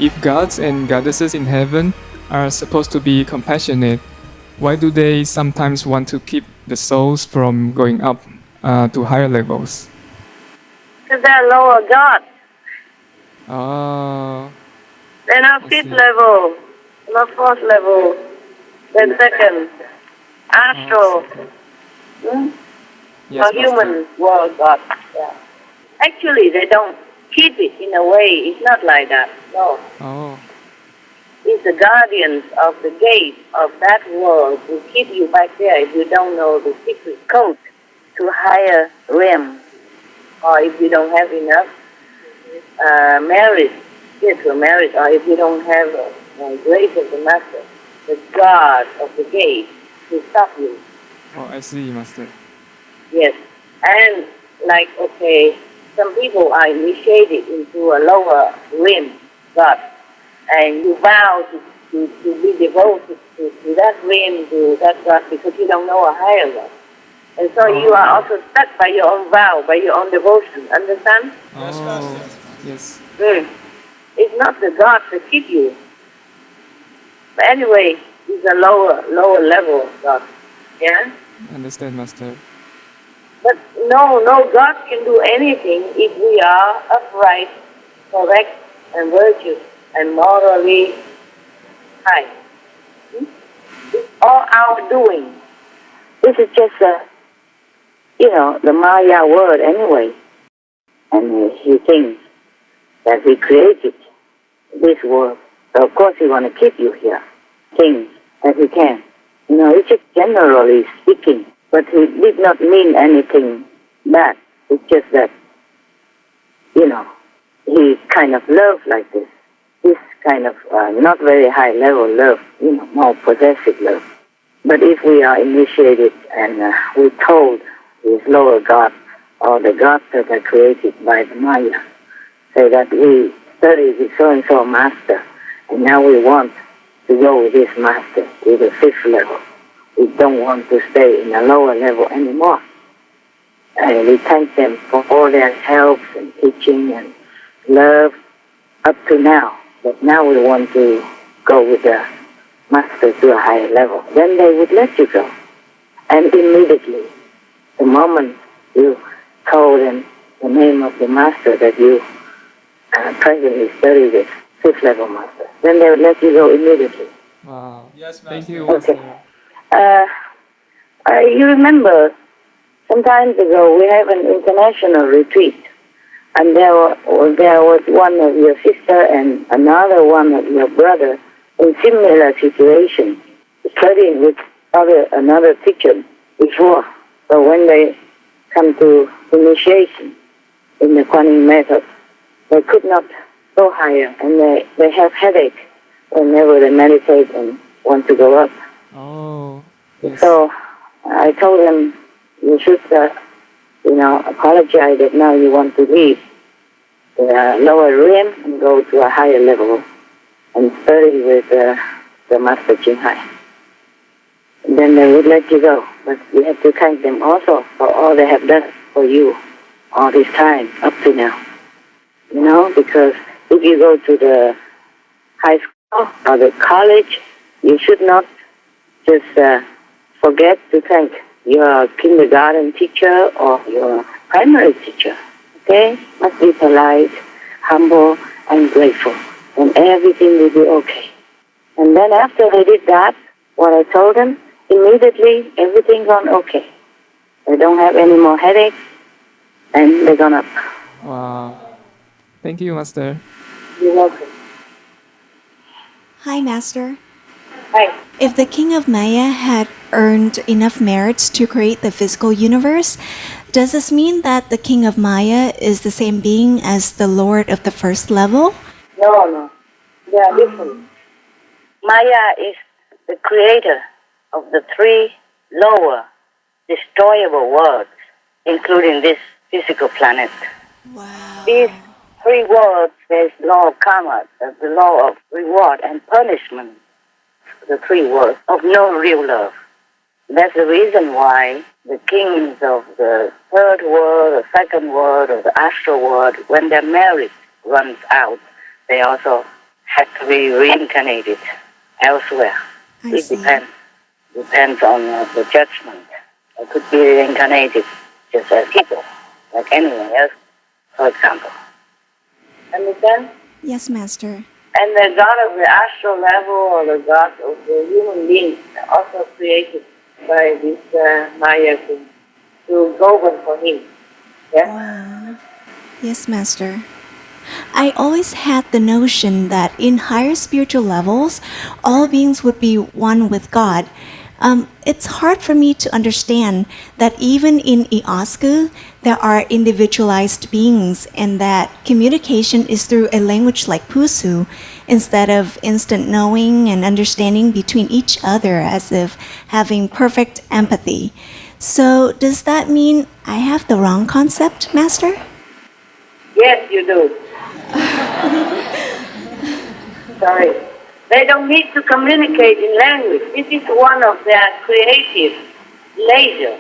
if gods and goddesses in heaven are supposed to be compassionate, why do they sometimes want to keep the souls from going up to higher levels? Because they're lower gods. Oh. They're not fifth level, not fourth level, then second. Astral. Yes, or human world God. Yeah. Actually, they don't keep it in a way. It's not like that. No. Oh. It's the guardians of the gate of that world who keep you back there if you don't know the secret code to higher realm, or if you don't have enough merit, spiritual merit, or if you don't have grace of the Master, the guard of the gate to stop you. Oh, I see, Master. Yes. And like, okay, some people are initiated into a lower realm, God, and you vow to be devoted to that realm, to that God, because you don't know a higher God. And so you are also stuck by your own vow, by your own devotion. Understand? Oh, yes. It's not the God that keep you. But anyway, it's a lower level God. Yeah? Understand, Master. But no God can do anything if we are upright, correct, and virtuous, and morally high. It's all our doing. This is just the Maya word anyway. And he thinks that he created this world. So of course he want to keep you here. Things that he can. It's just generally speaking. But he did not mean anything bad. It's just that, he kind of loved like this. This kind of not very high level love, more possessive love. But if we are initiated and we're told these lower gods or the gods that are created by the Maya, say that we study with so-and-so master, and now we want to go with this master to the fifth level. We don't want to stay in a lower level anymore. And we thank them for all their help and teaching and love up to now. But now we want to go with the master to a higher level. Then they would let you go. And immediately, the moment you told them the name of the master that you presently study with, fifth level master, then they would let you go immediately. Wow. Yes, Master. Thank you, Master. Okay. You remember, some time ago we have an international retreat, and there was one of your sister and another one of your brother in similar situation, studying with another teacher before. So when they come to initiation in the Quán method, they could not go higher, and they have headache whenever they meditate and want to go up. Oh, yes. So I told them, you should, apologize that now you want to leave the lower realm and go to a higher level and study with the Master Ching Hai. Then they would let you go. But you have to thank them also for all they have done for you all this time up to now. Because if you go to the high school or the college, you should not just forget to thank your kindergarten teacher or your primary teacher. Okay? Must be polite, humble, and grateful. And everything will be okay. And then after they did that, what I told them, immediately everything gone okay. They don't have any more headaches, and they're gone up. Wow. Thank you, Master. You're welcome. Hi, Master. Hi. If the king of Maya had earned enough merits to create the physical universe, does this mean that the king of Maya is the same being as the lord of the first level? No. They are different. Maya is the creator of the three lower, destroyable worlds, including this physical planet. Wow. These three worlds, there's law of karma, the law of reward and punishment, the three worlds of no real love. That's the reason why the kings of the third world, the second world, or the astral world, when their merit runs out, they also have to be reincarnated elsewhere. I It see. depends on the judgment. It could be reincarnated just as people, like anyone else, for example. Understand? Yes, Master. And the God of the astral level or the God of the human beings also created by this Maya to govern for him. Yeah? Wow. Yes, Master. I always had the notion that in higher spiritual levels, all beings would be one with God. It's hard for me to understand that even in Iosku, there are individualized beings and that communication is through a language like Pusu instead of instant knowing and understanding between each other as if having perfect empathy. So does that mean I have the wrong concept, Master? Yes, you do. Sorry. They don't need to communicate in language. This is one of their creative pleasure.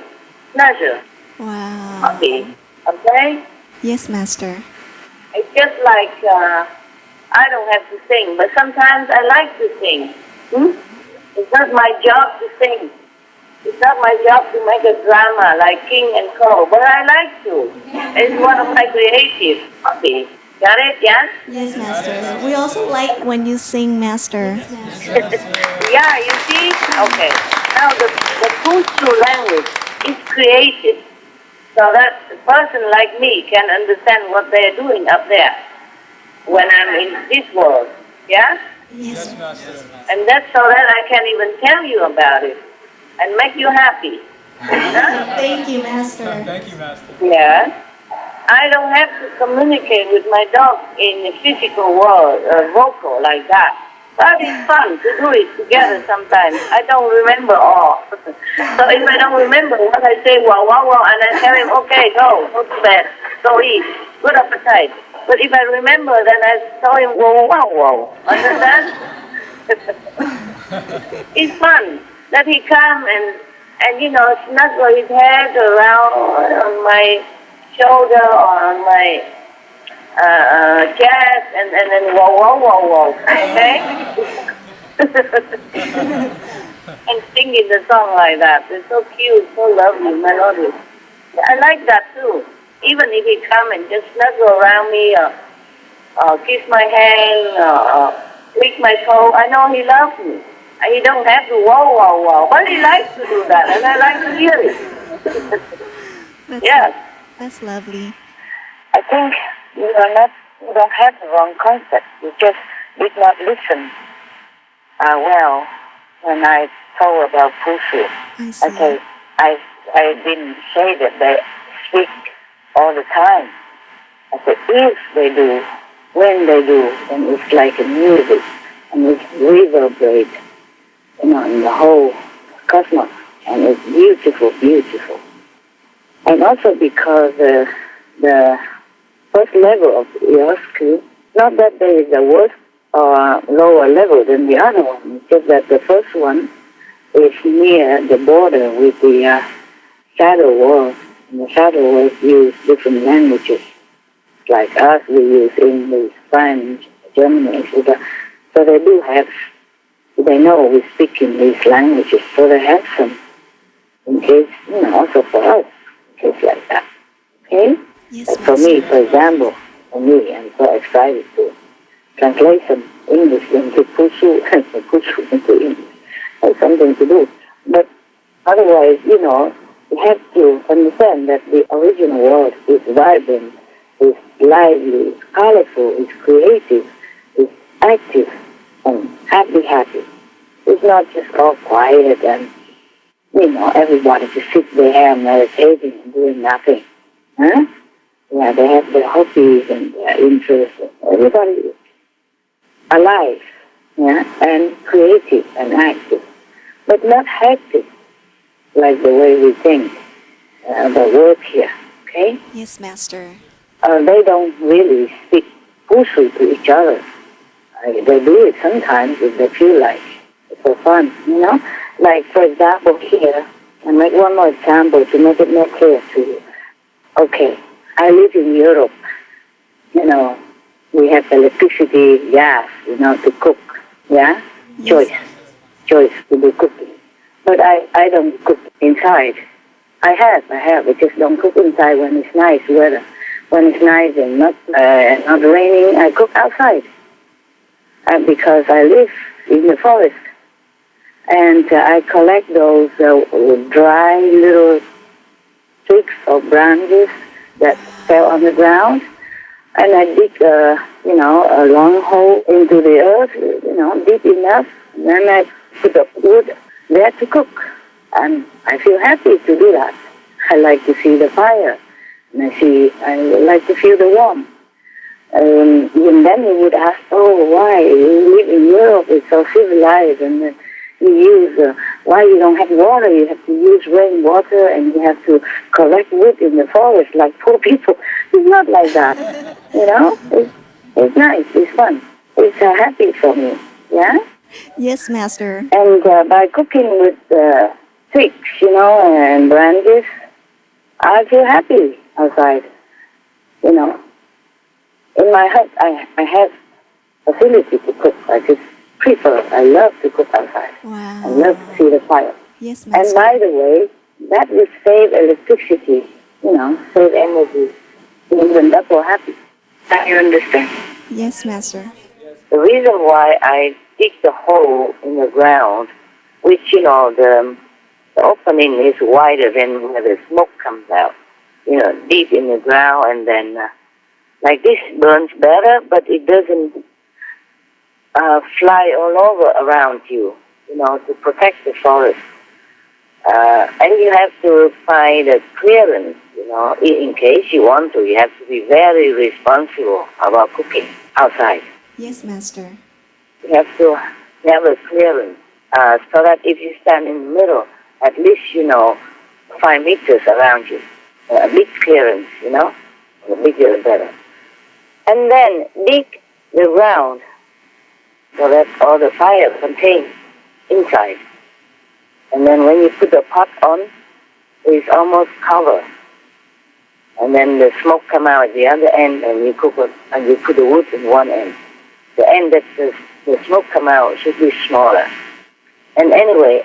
Wow. Okay? Yes, Master. It's just like I don't have to sing, but sometimes I like to sing. It's not my job to sing. It's not my job to make a drama like King and Co. But I like to. It's one of my creative hobbies. Got it? Yeah? Yes, Master. We also like when you sing, Master. Yeah, you see? Okay. Now the Pusu language is created so that a person like me can understand what they're doing up there when I'm in this world. Yeah? Yes. And that's so that I can even tell you about it and make you happy. Huh? Thank you, Master. Thank you, Master. Yeah. I don't have to communicate with my dog in the physical world, vocal like that. But it's fun to do it together sometimes. I don't remember all. So if I don't remember what I say, wow, wow, wow, and I tell him, okay, go to bed, go eat, good appetite. But if I remember, then I tell him, wow, wow, wow. Understand? It's fun that he come and snuggle his head around on my shoulder or on my chest and then whoa, whoa, whoa, whoa, okay? And singing the song like that. It's so cute, so lovely, melodious. I like that too. Even if he come and just snuggle around me or kiss my hand or lick my toe, I know he loves me. And he don't have to whoa, whoa, whoa. But he likes to do that, and I like to hear it. Yes. That's lovely. I think you don't have the wrong concept. You just did not listen well when I told about Pusu. I see. Okay, I didn't say that they speak all the time. I said if they do, when they do, then it's like a music and it reverberates, in the whole cosmos, and it's beautiful, beautiful. And also because the first level of Iosku, not that there is a worse or lower level than the other one, it's just that the first one is near the border with the shadow world. And the shadow world use different languages, like us, we use English, French, German, etc. So they know we speak in these languages, so they have some, in case, also for us. It's like that, okay? Yes, Like for me, for example, I'm so excited to translate some English into Pusu and Pusu into English. That's something to do. But otherwise, you have to understand that the original world is vibrant, is lively, is colorful, is creative, is active, and happy. It's not just all quiet and everybody just sits there meditating and doing nothing. Huh? Yeah, they have their hobbies and their interests. Everybody is alive, and creative and active, but not hectic like the way we think the work here, okay? Yes, Master. They don't really speak Pusu to each other. They do it sometimes if they feel like it's for fun, Like, for example, here, I make one more example to make it more clear to you. Okay, I live in Europe, we have electricity, gas, to cook. Yeah? Yes. Choice to do cooking. But I don't cook inside. I have. I just don't cook inside when it's nice weather. When it's nice and not raining, I cook outside. Because I live in the forest. And I collect those dry little twigs or branches that fell on the ground. And I dig, a long hole into the earth, deep enough. And then I put up wood there to cook. And I feel happy to do that. I like to see the fire. And I like to feel the warmth. And then you would ask, why? You live in Europe, it's so civilized. And you use, why you don't have water? You have to use rainwater and you have to collect wood in the forest like poor people. It's not like that. It's nice, it's fun. It's happy for me, yeah? Yes, Master. And by cooking with twigs, and branches, I feel happy outside, In my hut, I have facility to cook. I just I love to cook outside. Wow. I love to see the fire. Yes, Master. And by the way, that will save electricity, save energy. Even double happy. Can you understand? Yes, Master. The reason why I dig the hole in the ground, which, the opening is wider than where the smoke comes out, deep in the ground, and then like this burns better, but it doesn't fly all over around you, to protect the forest. And you have to find a clearance, in case you want to. You have to be very responsible about cooking outside. Yes, Master. You have to have a clearance so that if you stand in the middle, at least, 5 meters around you. A big clearance, the bigger the better. And then dig the ground so that all the fire contains inside. And then when you put the pot on, it's almost covered. And then the smoke come out at the other end, and you cook it, and you put the wood in one end. The end that the smoke come out should be smaller. And anyway,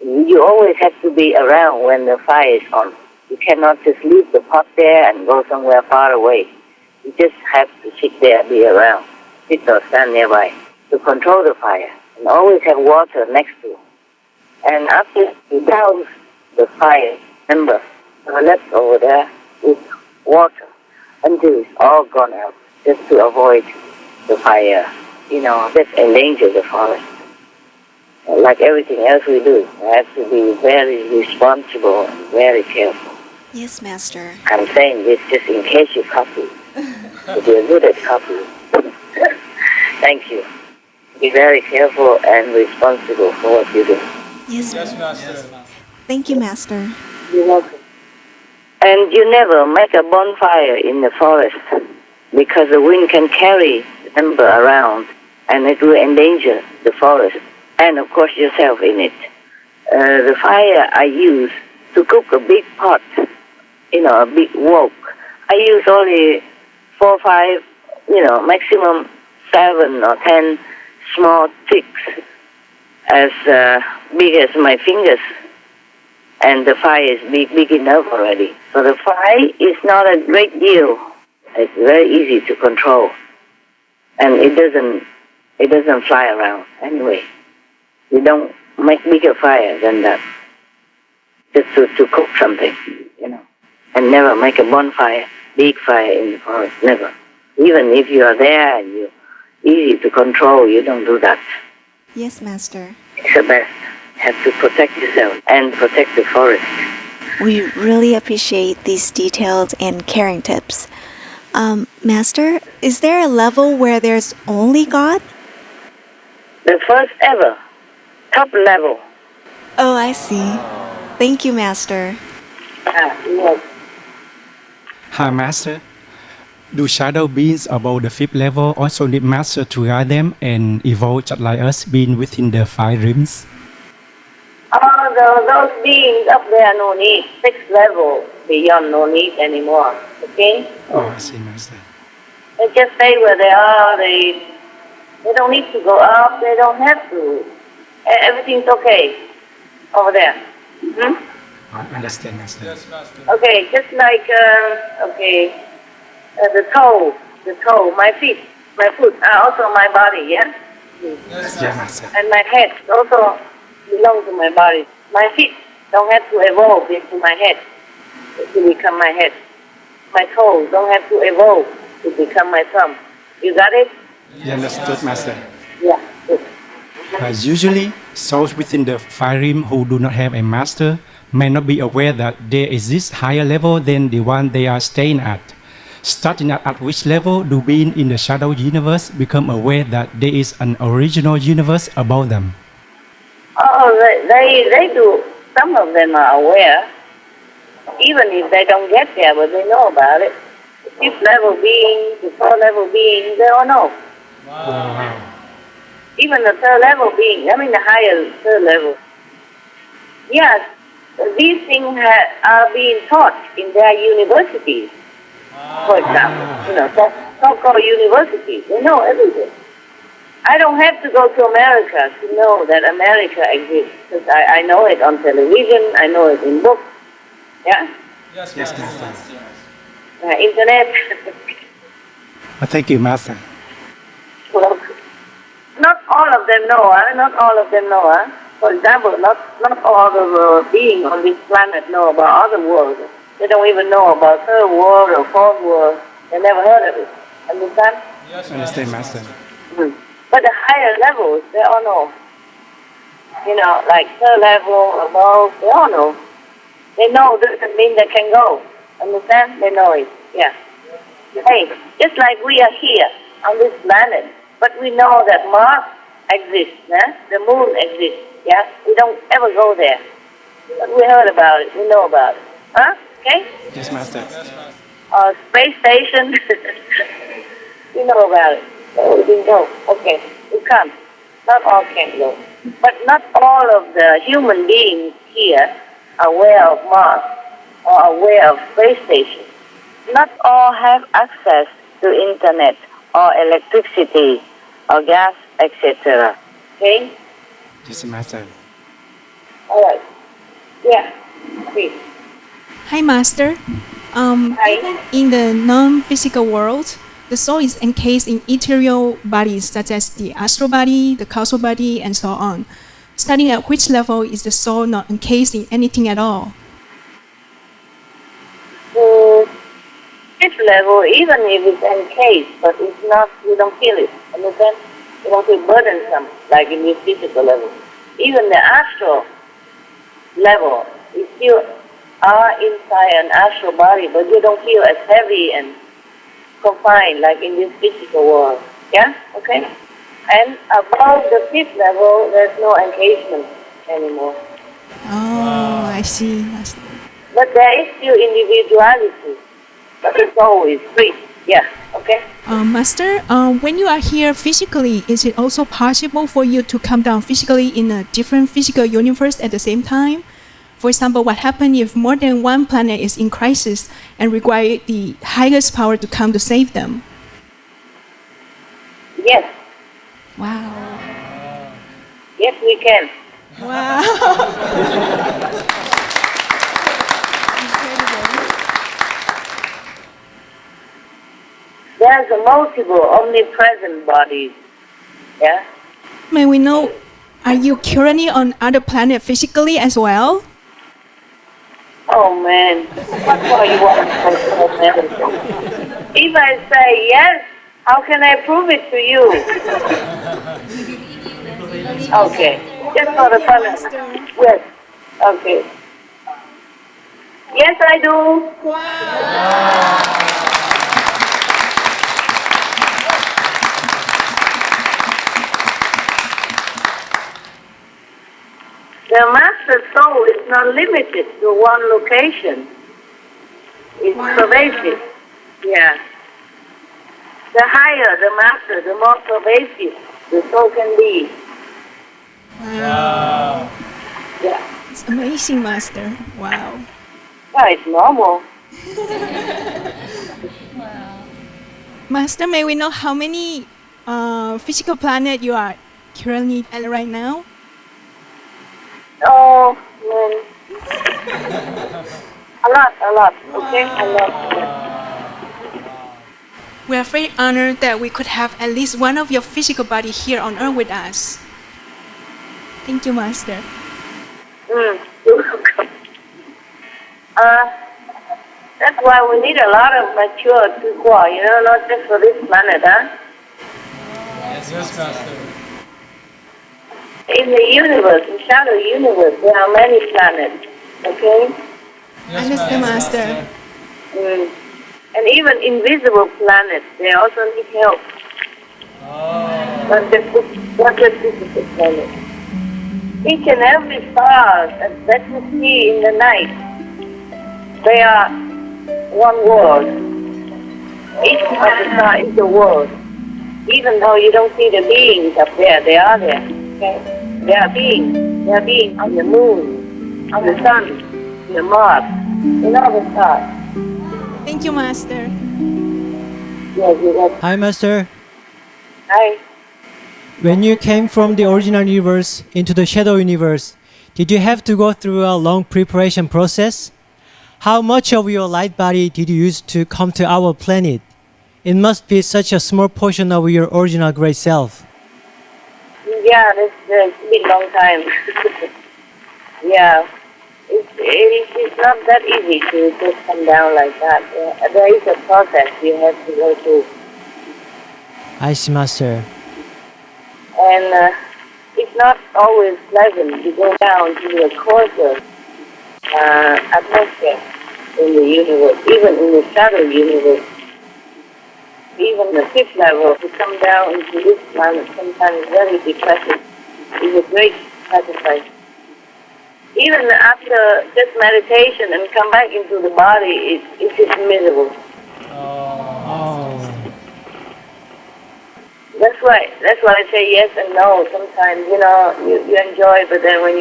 you always have to be around when the fire is on. You cannot just leave the pot there and go somewhere far away. You just have to sit there, be around, sit or stand nearby to control the fire. And always have water next to you. And after you douse the fire, remember, left over there with water until it's all gone out, just to avoid the fire, that endanger the forest. Like everything else we do, we have to be very responsible and very careful. Yes, Master. I'm saying this just in case you copy. If you're good at copying. Thank you. Be very careful and responsible for what you do. Yes, Master. Thank you, Master. You're welcome. And you never make a bonfire in the forest because the wind can carry the ember around and it will endanger the forest and, of course, yourself in it. The fire I use to cook a big pot, a big wok, I use only 4 or 5, maximum 7 or 10 small twigs as big as my fingers. And the fire is big enough already. So the fire is not a great deal. It's very easy to control. And it doesn't fly around anyway. You don't make bigger fire than that. Just to cook something, And never make a bonfire, big fire in the forest, never. Even if you are there and you're easy to control, you don't do that. Yes, Master. It's the best. You have to protect yourself and protect the forest. We really appreciate these detailed and caring tips. Master, is there a level where there's only God? The first ever, top level. Oh, I see. Thank you, Master. Yes. Hi, Master. Do shadow beings above the 5th level also need Master to guide them and evolve just like us being within the 5 realms? Those beings up there, no need. 6th level, beyond, no need anymore. Okay? Oh, I see, Master. They just stay where they are. They don't need to go up. They don't have to. Everything's okay over there. Hmm? I understand, Master. Yes, Master. Okay, just like the toe, my foot are also my body, yeah. Yes, Yeah, Master. Master. And my head also belong to my body. My feet don't have to evolve into my head to become my head. My toes don't have to evolve to become my thumb. You got it? Yeah, understood, Master. Yeah. Good. Usually, souls within the five realm who do not have a master may not be aware that there exists higher level than the one they are staying at. Starting at which level do beings in the shadow universe become aware that there is an original universe above them? Oh, they do. Some of them are aware, even if they don't get there, but they know about it. The fifth level beings, the fourth level beings, they all know. Wow. Even the third level being, I mean the higher third level. Yes, these things are being taught in their universities. For example, so-called universities, they know everything. I don't have to go to America to know that America exists, because I know it on television, I know it in books, yeah? Yes, Yes, Master. Master. Internet. Thank you, Master. Well, not all of them know, not all of them know. For example, not all the beings on this planet know about other worlds. They don't even know about third world or fourth world. They never heard of it. Understand? Yes, Understand, Master. But the higher levels, they all know. Like third level, above, they all know. They know doesn't mean they can go. Understand? They know it. Yeah. Hey, just like we are here on this planet, but we know that Mars exists, the moon exists, yeah? We don't ever go there. But we heard about it, we know about it. Huh? Okay? Yes, Master. Space station, we know about it. So we didn't go. Okay, we can't. Not all can go. But not all of the human beings here are aware of Mars or aware of space station. Not all have access to internet or electricity or gas, etc. Okay? Yes, Master. All right. Yeah. Please. Hi, Master. Hi. Even in the non-physical world, the soul is encased in ethereal bodies such as the astral body, the causal body, and so on. Starting at which level is the soul not encased in anything at all? Fifth level, even if it's encased, but it's not, you don't feel it. Understand? You don't feel burdensome like in this physical level. Even the astral level, you still are inside an astral body, but you don't feel as heavy and confined like in this physical world. Yeah? Okay? And above the fifth level, there's no encasement anymore. Oh, I see. But there is still individuality. But the soul is free. Yeah. Okay? Master, when you are here physically, is it also possible for you to come down physically in a different physical universe at the same time? For example, what happens if more than one planet is in crisis and require the highest power to come to save them? Yes. Wow. Yes, we can. Wow. There's a multiple omnipresent bodies. Yeah? May we know, are you currently on other planet physically as well? Oh man, what more you want from America? If I say yes, how can I prove it to you? Okay, just for the fun. Yes, okay. Yes, I do. The master soul is not limited to one location. It's pervasive. Yeah. The higher the master, the more pervasive the soul can be. Wow. Yeah. It's amazing, Master. Wow. Well, it's normal. Master, may we know how many physical planet you are currently at right now? Oh, man. A lot. Okay, a lot. We are very honored that we could have at least one of your physical body here on Earth with us. Thank you, Master. You're welcome. That's why we need a lot of mature people, not just for this planet, huh? Yes, Master. In the universe, in shadow universe, there are many planets, okay? Understand, Master. And even invisible planets, they also need help. Not just physical planets. Each and every star that you see in the night, they are one world. Each of the stars is a world. Even though you don't see the beings up there, they are there. Okay? They are beings. They are beings on the moon, on the sun, on the Mars, in all the stars. Thank you, Master. Yes, you're welcome. Hi, Master. Hi. When you came from the original universe into the shadow universe, did you have to go through a long preparation process? How much of your light body did you use to come to our planet? It must be such a small portion of your original great self. Yeah, it's been a long time. Yeah. It's not that easy to just come down like that. There is a process you have to go through. I see, Master. And it's not always pleasant to go down to the coarser atmosphere in the universe, even in the shadow universe. Even the fifth level, to come down into this planet sometimes very depressing. It's a great sacrifice. Even after just meditation and come back into the body, it's just miserable. That's why I say yes and no. Sometimes, you enjoy, but then when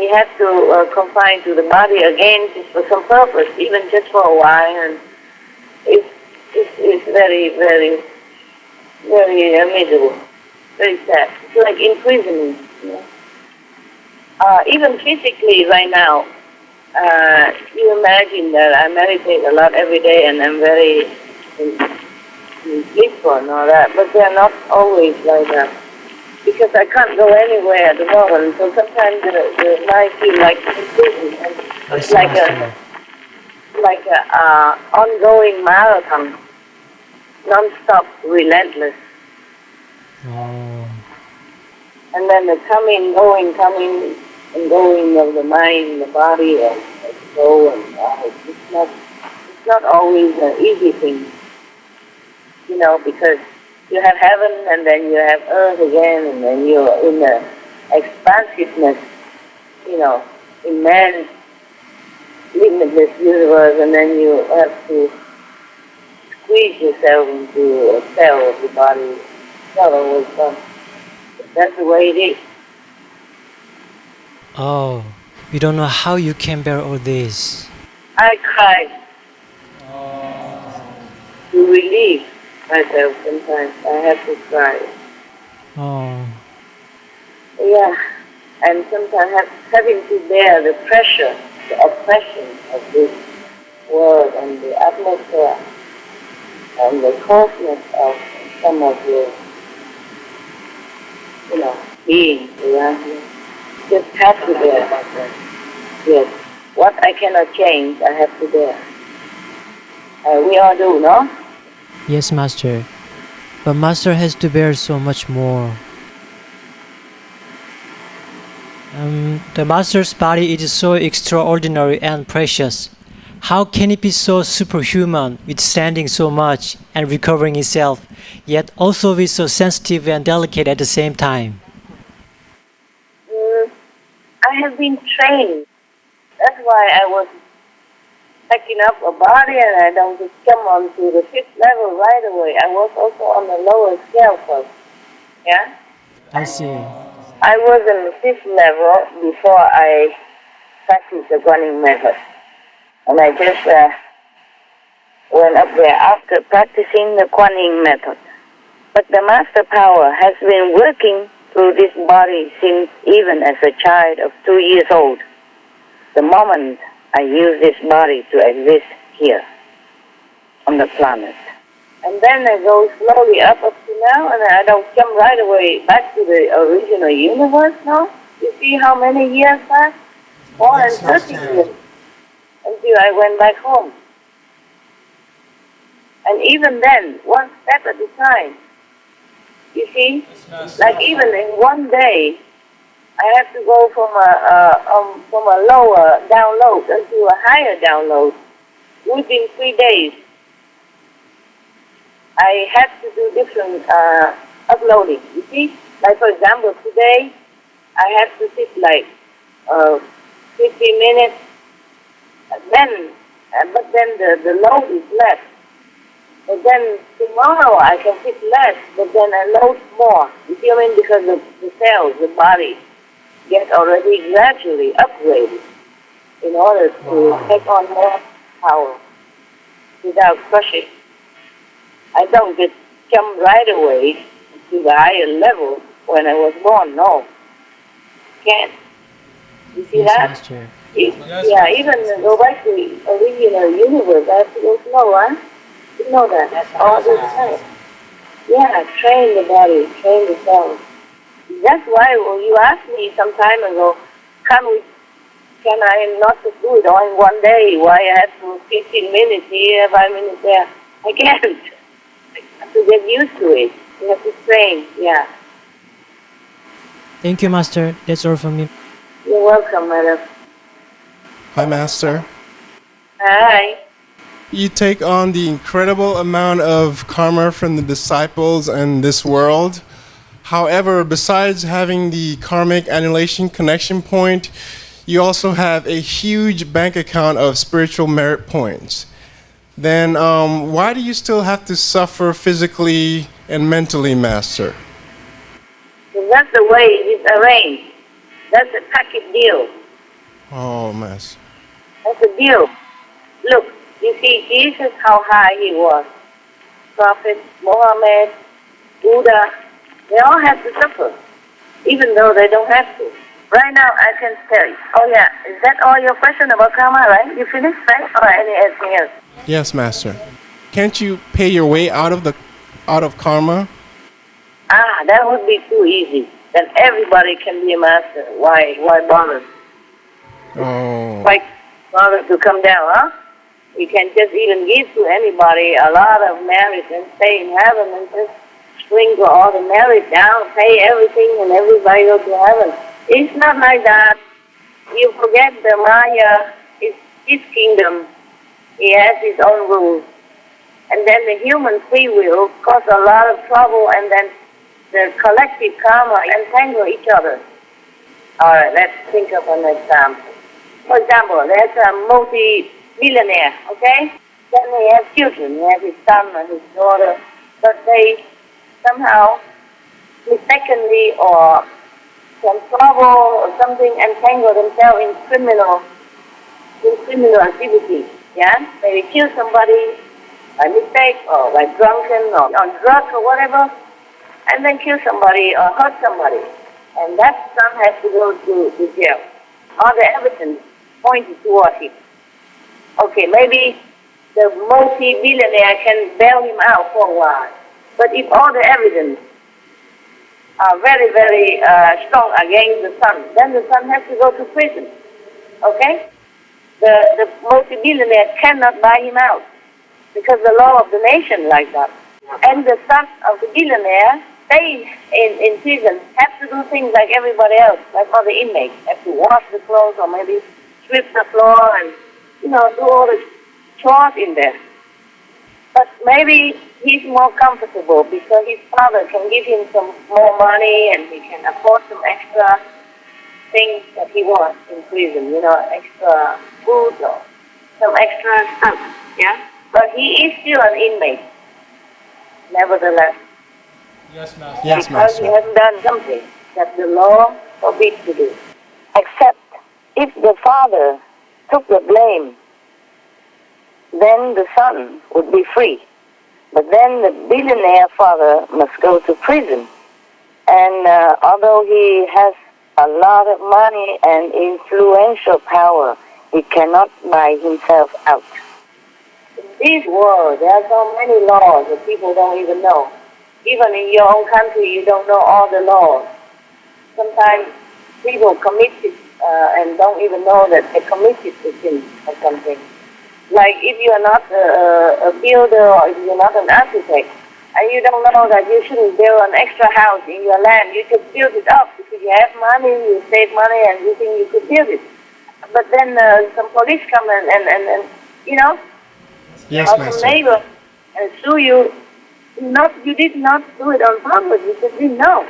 you have to confine to the body again, just for some purpose, even just for a while, and it's very, very, very miserable, very sad. It's like imprisonment. Even physically, right now, you imagine that I meditate a lot every day, and I'm very blissful and all that, but they're not always like that, because I can't go anywhere at the moment, so sometimes the mind feels like prison, and it's like a ongoing marathon, non-stop, relentless. And then the coming and going of the mind, the body, and the soul, and it's not always an easy thing. Because you have heaven, and then you have earth again, and then you're in the expansiveness, immense, limitless universe, and then you have to squeeze yourself into a cell of the body. It's not always fun. That's the way it is. Oh, we don't know how you can bear all this. I cry to relieve myself sometimes. I have to cry. Oh, Yeah, and sometimes having to bear the pressure, the oppression of this world and the atmosphere and the coarseness of some of your, beings around you. Just have to bear. Yes. What I cannot change, I have to bear. We all do, no? yes, Master. But Master has to bear so much more. The Master's body is so extraordinary and precious. How can it be so superhuman, withstanding so much and recovering itself, yet also be so sensitive and delicate at the same time? I have been trained. That's why I was packing up a body, and I don't just come onto the fifth level right away. I was also on the lower scale first. Yeah? I see. I was on the fifth level before I practiced the running method. And I just went up there after practicing the Kuan Yin method. But the master power has been working through this body since even as a child of 2 years old, the moment I use this body to exist here on the planet. And then I go slowly up to now, and I don't jump right away back to the original universe now. You see how many years passed? More than 30 years until I went back home. And even then, one step at a time. You see, like even in one day, I have to go from a lower download into a higher download within 3 days. I have to do different uploading. You see, like for example, today I have to sit like 50 minutes. But then the load is less. But then tomorrow I can sit less, but then I load more. You see what I mean? Because the cells, the body, get already gradually upgraded in order to take on more power without crushing. I don't just jump right away to the higher level when I was born. No, can't. You see that? Master. Yeah, even go back to the original universe, I have to go slower. You know that all the time. Yeah, train the body, train the cells. That's why when you asked me some time ago, can I not do it all in one day? Why I have to 15 minutes here, 5 minutes there? I can't. I have to get used to it. You have to train, yeah. Thank you, Master. That's all from me. You're welcome, madam. Hi, Master. Hi. You take on the incredible amount of karma from the disciples and this world. However, besides having the karmic annihilation connection point, you also have a huge bank account of spiritual merit points. Then why do you still have to suffer physically and mentally, Master? So that's the way it's arranged. That's a package deal. Oh, Master. That's a deal. Look, you see, Jesus, how high he was. Prophet, Muhammad, Buddha, they all have to suffer, even though they don't have to. Right now, I can tell you. Oh, yeah, is that all your question about karma, right? You finished, right? Or anything else? Yes, Master. Can't you pay your way out of karma? That would be too easy. Then everybody can be a master. Why bother? Oh. Why bother to come down, huh? You can just even give to anybody a lot of merit and stay in heaven and just sprinkle all the merit down, pay everything, and everybody go to heaven. It's not like that. You forget the Maya is his kingdom. He has his own rules. And then the human free will cause a lot of trouble, and then the collective karma entangle each other. All right, let's think of an example. For example, there's a multi-millionaire, okay? Then he has children. He has his son and his daughter. But they somehow, mistakenly or some trouble or something, entangle themselves in criminal activity. Yeah? Maybe kill somebody by mistake or by drunken or on drugs or whatever, and then kill somebody or hurt somebody. And that son has to go to jail. All the evidence pointed towards him. Okay, maybe the multi-billionaire can bail him out for a while. But if all the evidence are very, very strong against the son, then the son has to go to prison. Okay? The multi-billionaire cannot buy him out because the law of the nation like that. And the son of the billionaire stays in prison, have to do things like everybody else, like other inmates, have to wash the clothes or maybe sweep the floor and, do all the chores in there. But maybe he's more comfortable because his father can give him some more money and he can afford some extra things that he wants in prison, extra food or some extra stuff, yeah? But he is still an inmate, nevertheless. Yes, Because he has done something that the law forbids to do. Except if the father took the blame, then the son would be free. But then the billionaire father must go to prison. And although he has a lot of money and influential power, he cannot buy himself out. In this world, there are so many laws that people don't even know. Even in your own country, you don't know all the laws. Sometimes people commit it and don't even know that they committed a sin or something. Like if you are not a builder or if you're not an architect, and you don't know that you shouldn't build an extra house in your land, you just build it up because you have money, you save money, and you think you could build it. But then some police come and you know, Yes, or Master. some neighbor and sue you. You did not do it on purpose. You just didn't know.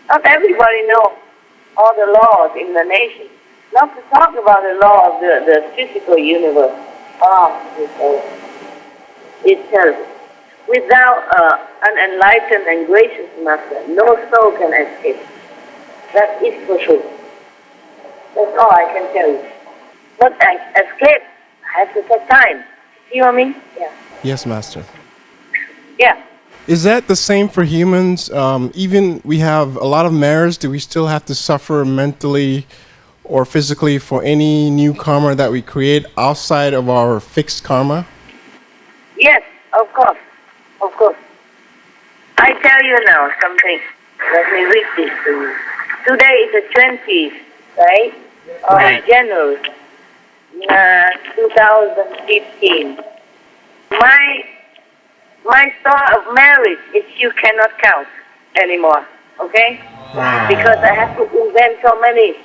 Not everybody knows all the laws in the nation. Not to talk about the law of the physical universe. It's terrible. Without an enlightened and gracious master, no soul can escape. That is for sure. That's all I can tell you. But escape has to take time. See what I mean? Yeah. Yes, Master. Yeah. Is that the same for humans? Even we have a lot of marriage, do we still have to suffer mentally or physically for any new karma that we create outside of our fixed karma? Yes, of course. Of course. I tell you now something. Let me read this to you. Today is the 20th, right? Of January 2015. My story of marriage is you cannot count anymore, okay? Wow. Because I have to invent so many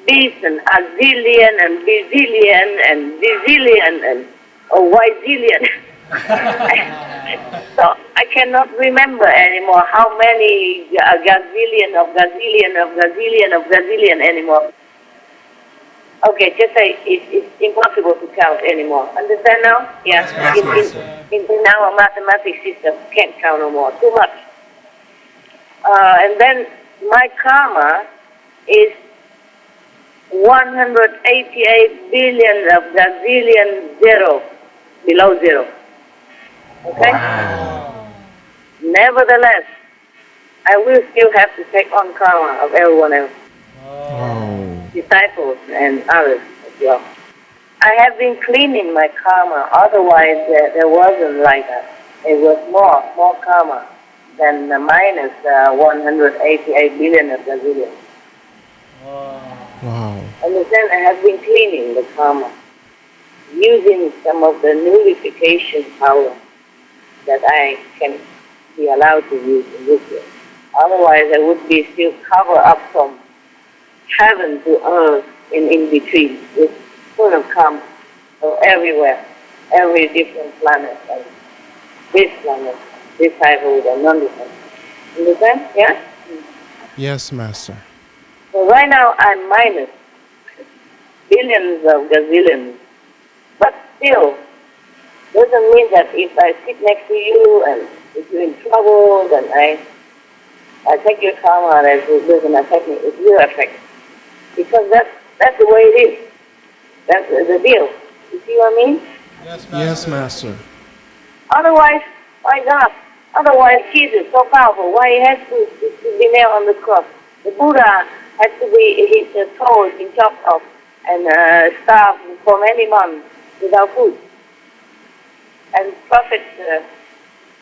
bees and azillion and bazillion and bazillion and wazillion. So I cannot remember anymore how many gazillion of gazillion of gazillion of gazillion anymore. Okay, just say it's impossible to count anymore. Understand now? Yeah. In our mathematics system, can't count no more. Too much. And then my karma is 188 billion of gazillion zero, below zero. Okay? Wow. Nevertheless, I will still have to take on karma of everyone else. Wow. Disciples and others as well. I have been cleaning my karma, otherwise there wasn't like that. It was more karma than the minus 188 billion of gazillion. Wow. Understand? I have been cleaning the karma, using some of the nullification power that I can be allowed to use in this way. Otherwise I would be still covered up from heaven to earth in between, with full of karma. So everywhere, every different planet, like this planet, disabled and non-disabled. Understand? Yeah? Yes, Master. So right now I'm minus billions of gazillions. But still, doesn't mean that if I sit next to you and if you're in trouble, then I take your karma, that it doesn't affect me. It will affect. Because that's the way it is. That's the deal. You see what I mean? Yes, Master. Otherwise, my God, otherwise Jesus so powerful. Why he has to be nailed on the cross? The Buddha had to be his toes been chopped off and starved for many months without food. And Prophet,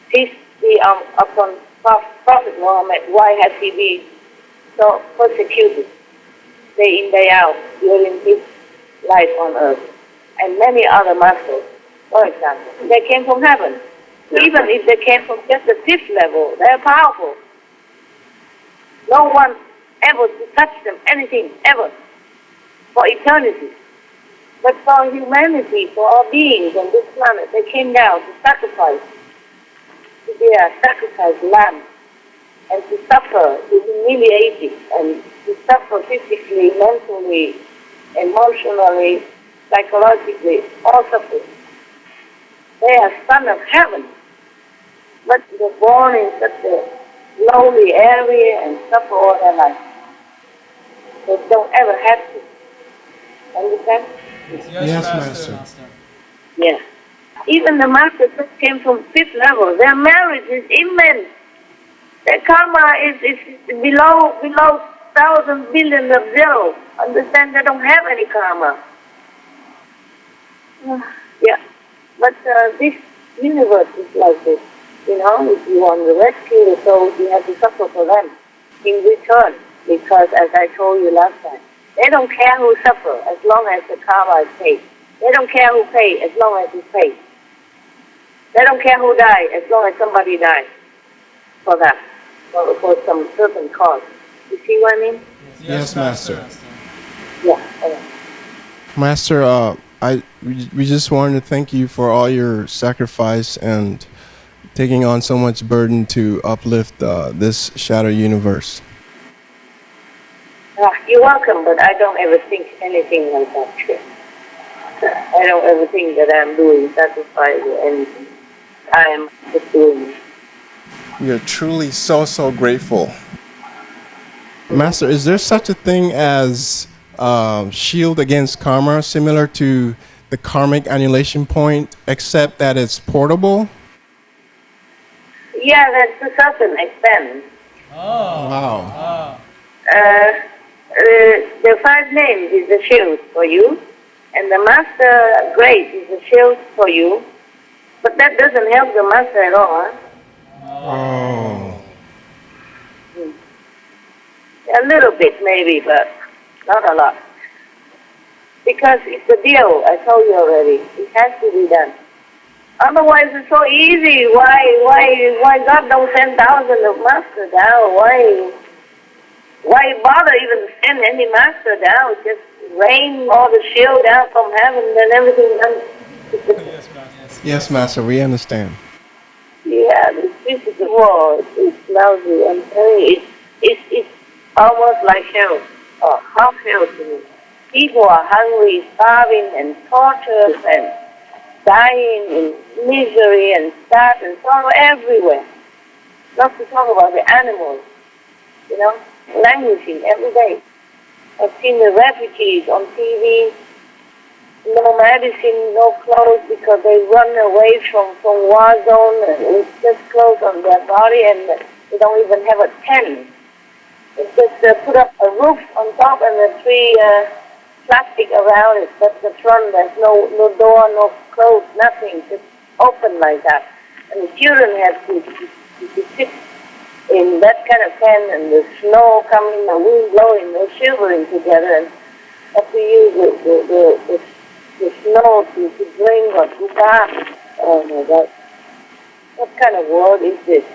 peace be upon Prophet Muhammad, why has he been so persecuted day in, day out during his life on earth? And many other masters, for example, they came from heaven. Even if they came from just the fifth level, they are powerful. No one ever to touch them, anything, ever, for eternity. But for humanity, for all beings on this planet, they came down to sacrifice, to be a sacrifice lamb, and to suffer, to humiliate it, and to suffer physically, mentally, emotionally, psychologically, all suffering. They are son of heaven, but they're born in such a lowly area and suffer all their life. They don't ever have to. Understand? Yes, Master. Yeah. Even the masters that came from fifth level, their marriage is immense. Their karma is below 1,000 billion of zero. Understand, they don't have any karma. Yeah. But this universe is like this. You know, if you want to rescue the souls, you have to suffer for them in return. Because, as I told you last time, they don't care who suffers as long as the karma is paid. They don't care who pays as long as it's paid. They don't care who dies as long as somebody dies for that, for some certain cause. You see what I mean? Yes, Master. Yeah. Okay. Master, we just wanted to thank you for all your sacrifice and taking on so much burden to uplift this shadow universe. You're welcome, but I don't ever think anything like that. I don't ever think that I'm doing sacrifice or anything. I am just doing it. We are truly so grateful. Master, is there such a thing as shield against karma, similar to the karmic annihilation point, except that it's portable? Yeah, that's to a certain extent. Wow. The 5 names is the shield for you, and the master grace is the shield for you, but that doesn't help the master at all. Huh? Oh. A little bit maybe, but not a lot. Because it's a deal, I told you already. It has to be done. Otherwise it's so easy. Why God don't send thousands of masters down? Why bother even send any master down? Just rain all the shield down from heaven and everything done. Yes, Master, we understand. Yeah, the physical world is lousy. I'm telling you, it's almost like hell, or half hell to me. People are hungry, starving, and tortured, and dying in misery and sad and sorrow everywhere. Not to talk about the animals, you know, languishing every day. I've seen the refugees on TV, no medicine, no clothes, because they run away from war zone, and it's just clothes on their body, and they don't even have a tent. It's just put up a roof on top and the tree plastic around it. That's the front. There's no door, no clothes, nothing. Just open like that. And the children have to sit in that kind of tent, and the snow coming, the wind blowing, they're shivering together, and have to use the snow to drink or to bath. Oh my God. What kind of world is this?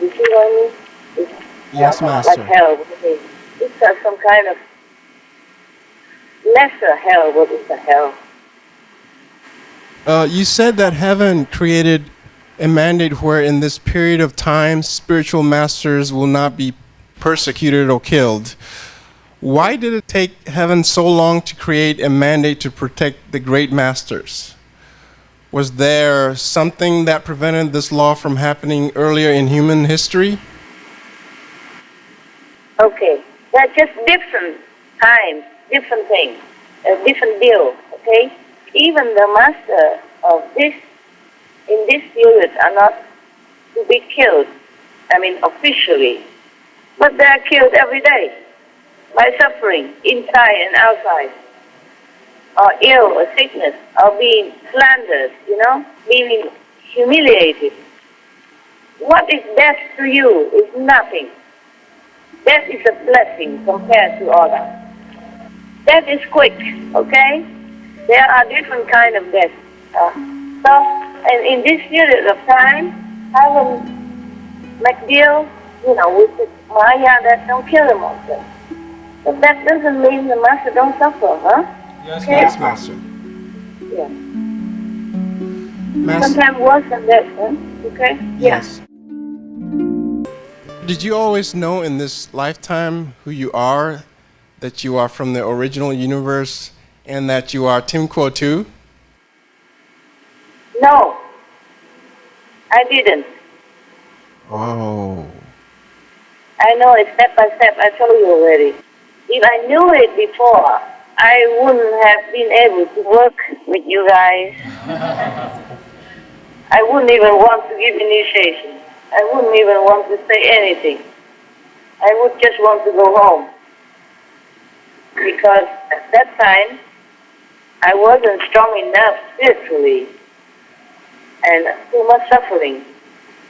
You see what I mean? It's Yes, Master. like hell. It's some kind of lesser hell. What is the hell? You said that heaven created a mandate where in this period of time, spiritual masters will not be persecuted or killed. Why did it take heaven so long to create a mandate to protect the great masters? Was there something that prevented this law from happening earlier in human history? Okay, they're just different times, different things, a different deal, okay? Even the master of this, in this period, are not to be killed, I mean officially, but they're killed every day by suffering inside and outside, or ill, or sickness, or being slandered, you know, being humiliated. What is death to you is nothing. Death is a blessing compared to all that. Death is quick, okay? There are different kind of death. And in this period of time, heaven make deal, you know, with the Maya that don't kill them also. But that doesn't mean the master don't suffer, huh? Yes, okay? yes, Master. Yeah. Master. Sometimes worse than that, huh? Okay? Yes. Did you always know in this lifetime who you are, that you are from the original universe, and that you are Tim Kuo too? No, I didn't. Oh. I know it step by step. I told you already. If I knew it before, I wouldn't have been able to work with you guys. I wouldn't even want to give initiation. I wouldn't even want to say anything. I would just want to go home. Because at that time, I wasn't strong enough spiritually and too much suffering.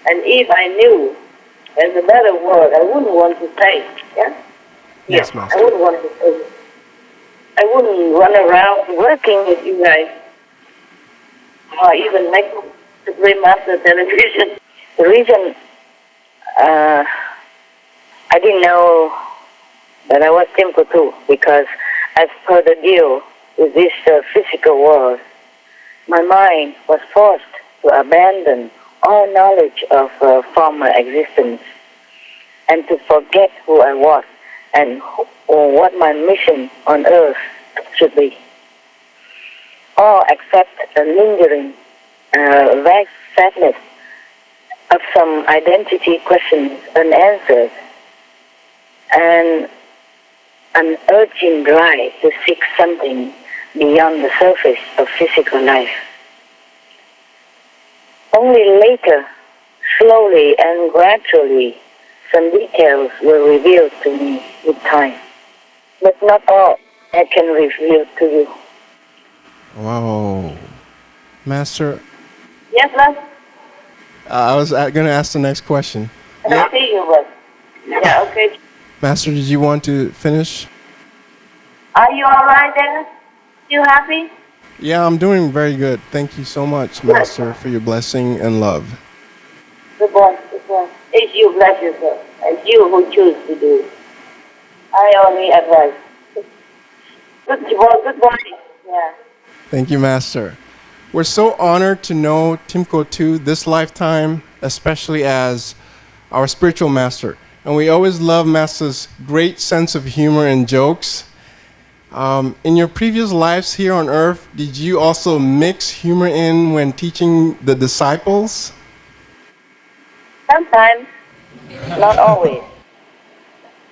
And if I knew there's a better word, I wouldn't want to say. Yeah? Yes, Yeah, Master. I wouldn't want to say. I wouldn't run around working with you guys or even make Supreme Master television. The reason I didn't know that I was simple too, because as per the deal with this physical world, my mind was forced to abandon all knowledge of former existence and to forget who I was and what my mission on earth should be. All except a lingering, vague sadness of some identity questions unanswered and an urging drive to seek something beyond the surface of physical life. Only later, slowly and gradually, some details were revealed to me with time. But not all I can reveal to you. Wow. Master, Yes, Master? I was going to ask the next question. I don't see you, but... Yeah, okay. Master, did you want to finish? Are you all right there? You happy? Yeah, I'm doing very good. Thank you so much, Master, for your blessing and love. Good boy, good boy. It's you, bless yourself. It's you who choose to do it. I only advise. Good boy. Yeah. Thank you, Master. We're so honored to know Timko Tu this lifetime, especially as our spiritual master. And we always love Master's great sense of humor and jokes. In your previous lives here on earth, did you also mix humor in when teaching the disciples? Sometimes, not always.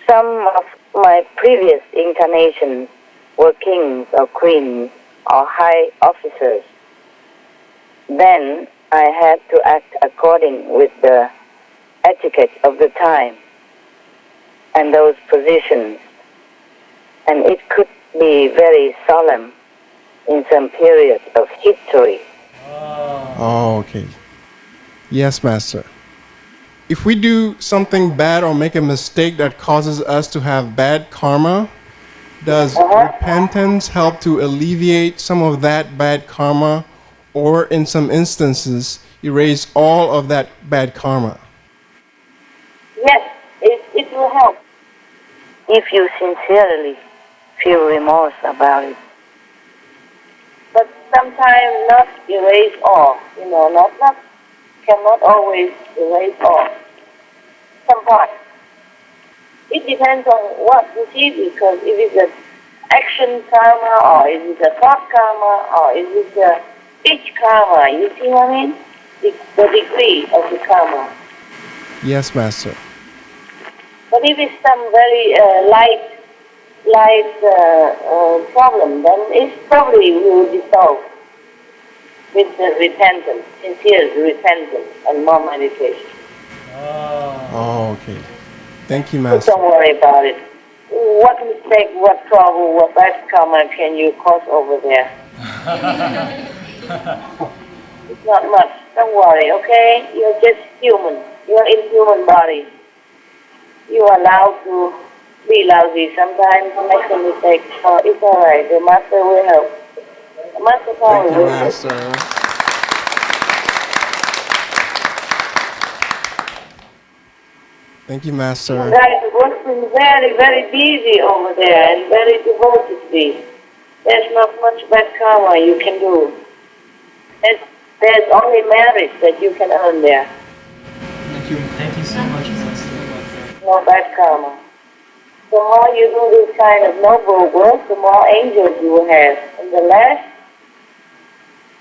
Some of my previous incarnations were kings or queens or high officers. Then I had to act according with the etiquette of the time and those positions. And it could be very solemn in some period of history. Oh, okay. Yes, Master. If we do something bad or make a mistake that causes us to have bad karma, does repentance help to alleviate some of that bad karma, or in some instances, erase all of that bad karma? Yes, it will help if you sincerely feel remorse about it. But sometimes not erase all, not cannot always erase all. Some part. It depends on what you see, because if it's an action karma, or if it's a thought karma, or if it's a speech karma, you see what I mean? The degree of the karma. Yes, Master. But if it's some very light problem, then it probably will dissolve with the repentance, sincere repentance, and more meditation. Oh, okay. Thank you, So Master. don't worry about it. What mistake, what trouble, what bad karma can you cause over there? It's not much. Don't worry, okay? You're just human. You're in human body. You are allowed to be lousy sometimes, make some mistakes. Oh, it's all right. The Master will help. The Master power Thank you, will help. Master. Thank you, You Master. guys are working very, very busy over there and very devotedly. There's not much bad karma you can do. There's only merit that you can earn there. Thank you so much, Master. No bad karma. The more you do this kind of noble work, the more angels you will have. And the less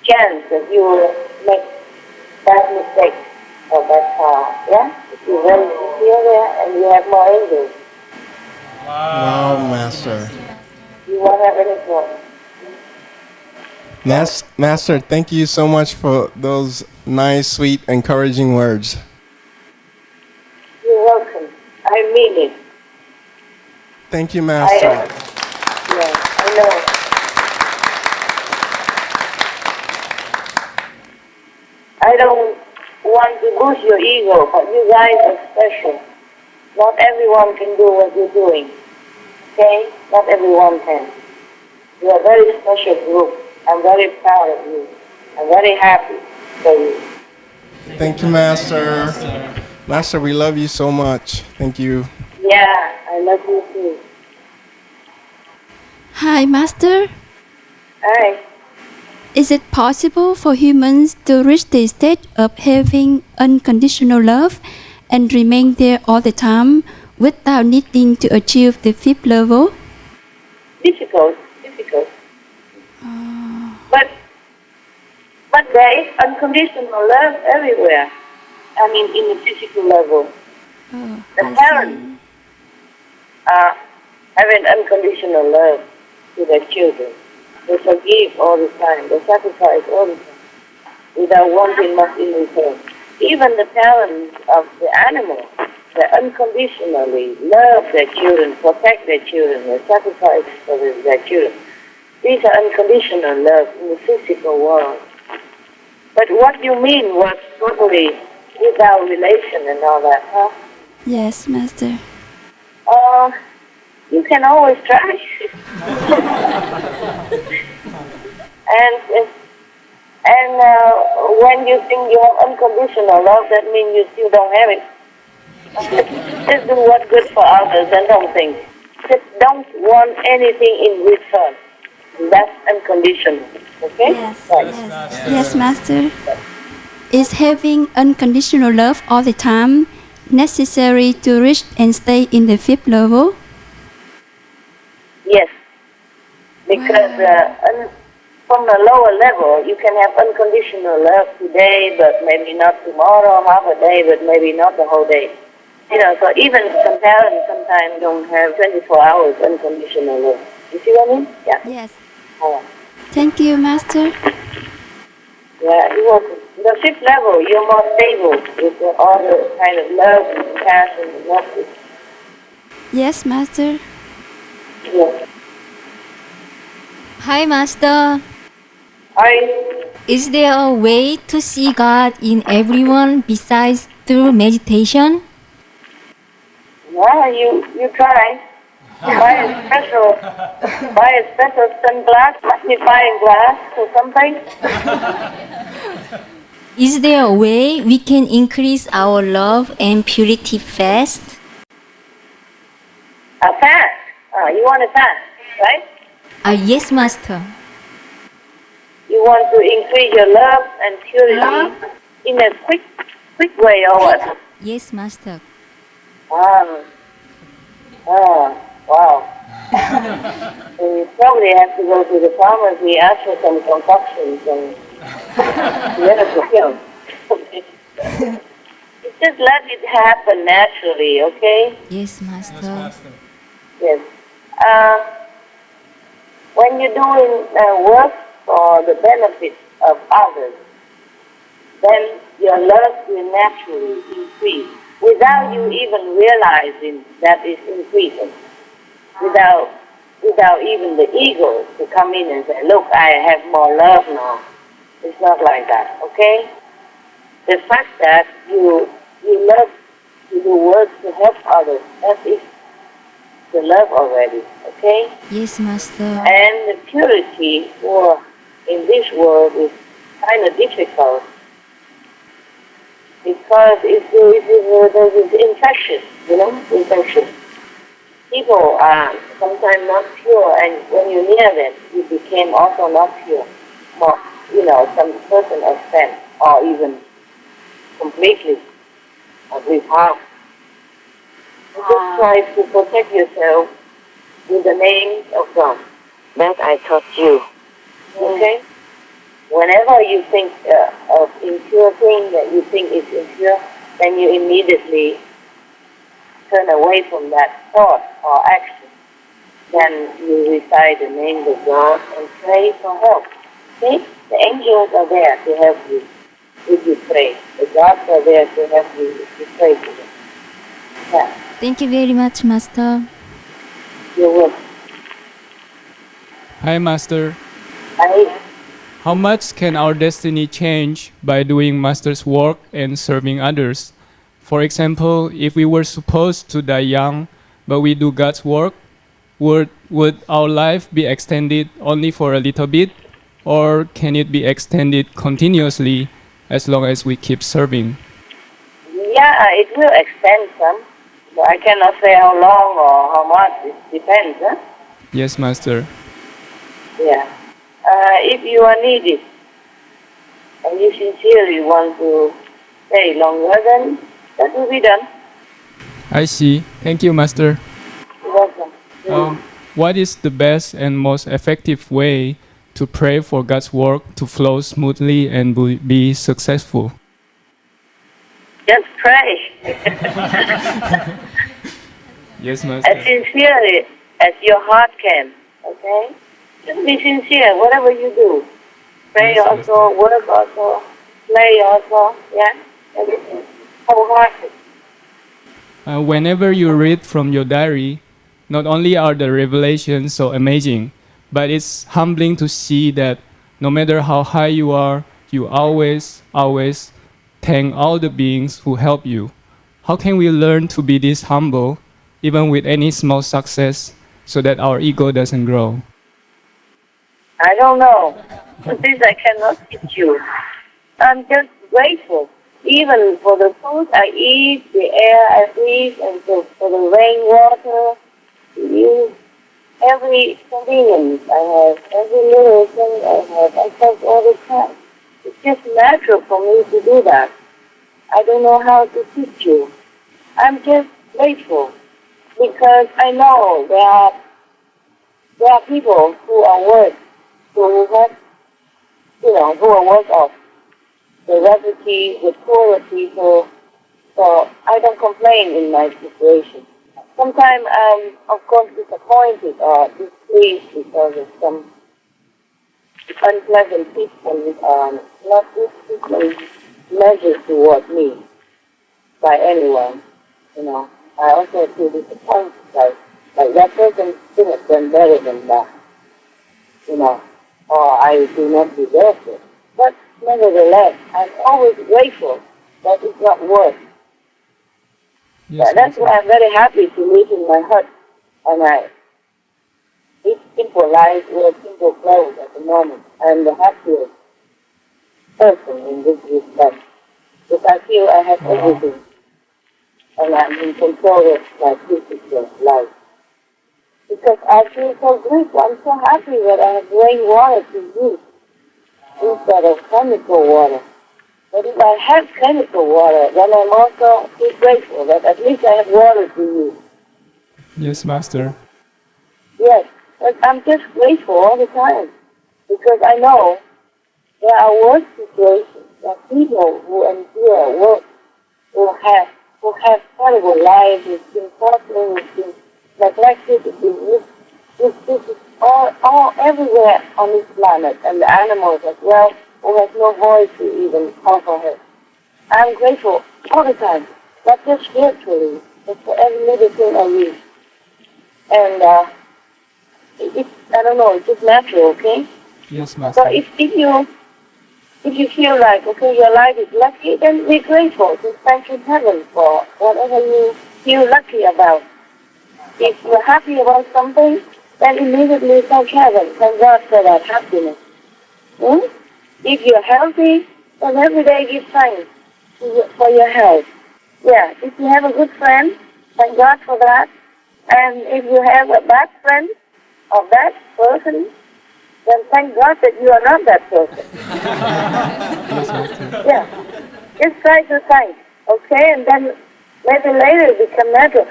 chance that you will make bad mistakes or bad karma. Yeah? If you're very sincere there and you have more angels. Wow, Master. You won't have any problem. Master, thank you so much for those nice, sweet, encouraging words. You're welcome. I mean it. Thank you, Master. I know. I don't want to boost your ego, but you guys are special. Not everyone can do what you're doing. Okay? Not everyone can. You are a very special group. I'm very proud of you. I'm very happy for you. Thank you, Master. Master, we love you so much. Thank you. Yeah, I love you too. Hi, Master. Hi. Is it possible for humans to reach the state of having unconditional love and remain there all the time without needing to achieve the fifth level? Difficult. But there is unconditional love everywhere. I mean, in the physical level. The parents have an unconditional love to their children. They forgive all the time. They sacrifice all the time without wanting much in return. Even the parents of the animal, they unconditionally love their children, protect their children, they sacrifice for their children. These are unconditional love in the physical world. But what you mean was totally without relation and all that, huh? Yes, Master. You can always try. and when you think you have unconditional love, that means you still don't have it. Just do what's good for others and don't think. Just don't want anything in return. That's unconditional. Okay? Yes, Master. Is having unconditional love all the time necessary to reach and stay in the fifth level? Yes. Because from a lower level, you can have unconditional love today, but maybe not tomorrow, half a day, but maybe not the whole day. You know, so even some parents sometimes don't have 24 hours unconditional love. You see what I mean? Yeah. Yes. Oh. Thank you, Master. Yeah, you're welcome. The fifth level, you're more stable with all the kind of love and compassion and justice. Yes, Master. Yeah. Hi, Master. Hi. Is there a way to see God in everyone besides through meditation? Yeah, you try. Buy a special sunglass, magnifying glass or something. Is there a way we can increase our love and purity fast? A fast. You want to fast, right? Yes, Master. You want to increase your love and purity in a quick way or what? Yes, Master. Wow. So you probably have to go to the pharmacy, ask for some concoctions and let it go. Just let it happen naturally, okay? Yes, Master. Yes. When you're doing work for the benefit of others, then your love will naturally increase without you even realizing that it's increasing. Without even the ego to come in and say, look, I have more love now. It's not like that, okay? The fact that you love to do work to help others, that is the love already, okay? Yes, Master. And the purity in this world is kind of difficult because it's infectious, infectious. People are sometimes not pure, and when you're near them, you became also not pure. More, some certain extent, or even completely, at least half. You just try to protect yourself with the name of God that I taught you. Okay? Whenever you think of impure thing that you think is impure, then you immediately turn away from that thought or action. then you recite the name of God and pray for help. Okay? The angels are there to help you if you pray. The gods are there to help you if you pray to them. Yeah. Thank you very much, Master. You're welcome. Hi, Master. I How much can our destiny change by doing Master's work and serving others? For example, if we were supposed to die young, but we do God's work, would our life be extended only for a little bit, or can it be extended continuously as long as we keep serving? Yeah, it will extend some. But I cannot say how long or how much. It depends, huh? Yes, Master. Yeah. If you are needed and you sincerely want to stay longer, then that will be done. I see. Thank you, Master. You're welcome. What is the best and most effective way to pray for God's work to flow smoothly and be successful? Just pray. Yes, Master. As sincerely as your heart can, okay? Just be sincere, whatever you do. Pray Yes, also, work also, play also, yeah? Everything. Wholehearted. Whenever you read from your diary, not only are the revelations so amazing, but it's humbling to see that no matter how high you are, you always thank all the beings who help you. How can we learn to be this humble, even with any small success, so that our ego doesn't grow? I don't know. This I cannot teach you. I'm just grateful. Even for the food I eat, the air I breathe, and for the rainwater, you, every convenience I have, every little thing I have, I thank all the time. It's just natural for me to do that. I don't know how to teach you. I'm just grateful because I know there are people who are worse, who have, who are worse off. The refugees, the poorer people. So I don't complain in my situation. Sometimes I'm, of course, disappointed or displeased because of some unpleasant treatment, not good treatment measures toward me by anyone. I also feel disappointed, like that person should have done better than that, or I do not deserve it. But nevertheless, I'm always grateful that it's not worse. Yes, That's why I'm very happy to live in my hut, and I eat simple life, wear simple clothes at the moment. I'm the happiest person in this respect, because I feel I have everything, and I'm in control of my physical life. Because I feel so grateful, I'm so happy that I have rainwater to use instead of chemical water. But if I have chemical water, then I'm also feel grateful that at least I have water to use. Yes, Master. Yes, but I'm just grateful all the time because I know there are worse situations. There are people who endure work, who have terrible lives, who've been suffering, who've been neglected, who've been this is all everywhere on this planet, and the animals as well, who has no voice to even offer her. I'm grateful all the time, not just spiritually, but for every little thing I read. And I don't know, it's just natural, okay? Yes, Master. So if you feel like, okay, your life is lucky, then be grateful. Just thank you heaven for whatever you feel lucky about. If you're happy about something, then immediately thank heaven, thank God for that happiness. If you're healthy, then every day give thanks for your health. Yeah, if you have a good friend, thank God for that. And if you have a bad friend or bad person, then thank God that you are not that person. Yeah, just try to thank, okay? And then maybe later it become natural.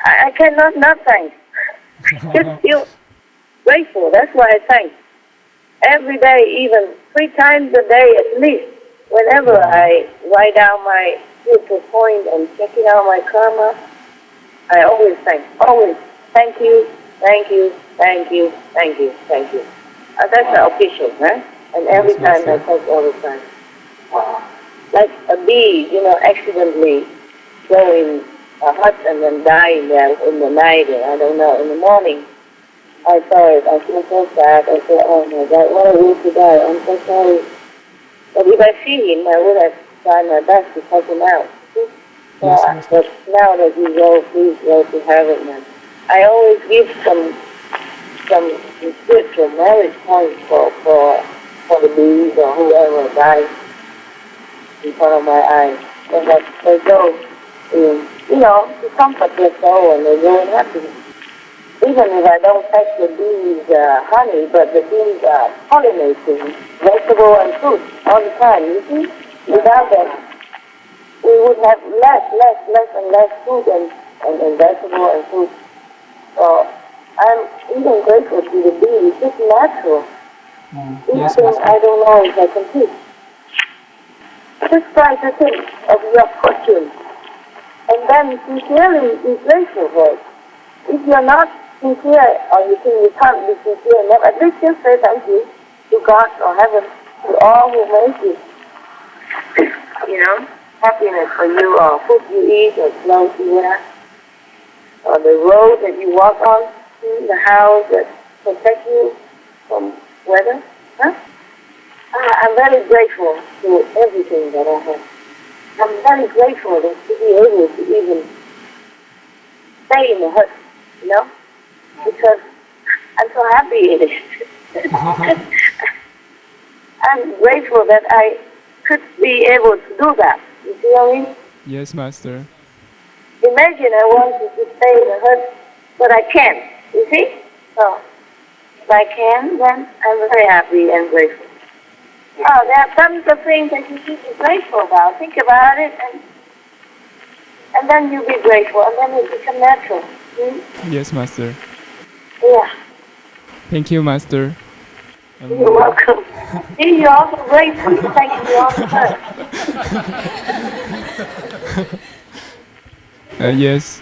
I cannot not thank. Just feel grateful. That's why I thank. Every day, even 3 times a day at least, whenever I write down my spiritual point and checking out my karma, I always thank. Always. Thank you. thank you, thank you, thank you, thank you. That's the official, huh? And every time I thank all the time. Like a bee, accidentally go in a hut and then die in there in the night, I don't know, in the morning. I saw it, I feel so sad. I said, oh my God, what a way to die, I'm so sorry. But if I see him, I would have tried my best to help him out. But now that you go, please go to heaven. And I always give some spiritual marriage points for the bees or whoever dies in front of my eyes. And that they go, to comfort their soul and they go in happiness. Even if I don't touch the bees' honey, but the bees are pollinating vegetable and fruit all the time, you see? Without that, we would have less and less food and vegetable and fruit. So I'm even grateful to the bees. It's just natural. These things I don't know if I can teach. Just try to think of your fortune and then sincerely be grateful for it. If you're not sincere or you think you can't be sincere enough, at least just say thank you to God or heaven, to all who made you. Happiness for you or food you eat or clothes you wear or the road that you walk on, the house that protects you from weather. I'm very grateful to everything that I have. I'm very grateful to be able to even stay in the hut, because I'm so happy in it. I'm grateful that I could be able to do that. You see what I mean? Yes, Master. Imagine I wanted to stay in the hut, but I can't. You see? So, if I can, then I'm very happy and grateful. Oh, there are tons of things that you should be grateful about. Think about it, and then you'll be grateful, and then it becomes natural. Yes, Master. Yeah. Thank you, Master. You're welcome. See, you're also grateful. Thank you all the time. Yes.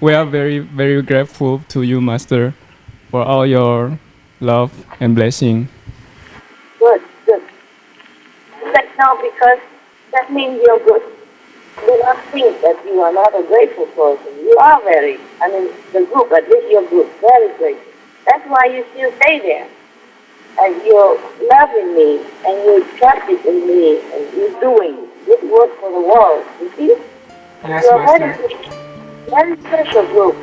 We are very, very grateful to you, Master, for all your love and blessing. Good. That's now because that means you're good. Do not think that you are not a grateful person. You are the group, at least your group, very grateful. That's why you still stay there. And you're loving me, and you're trusting in me, and you're doing good work for the world. You see? Yes, you're Master. very special group.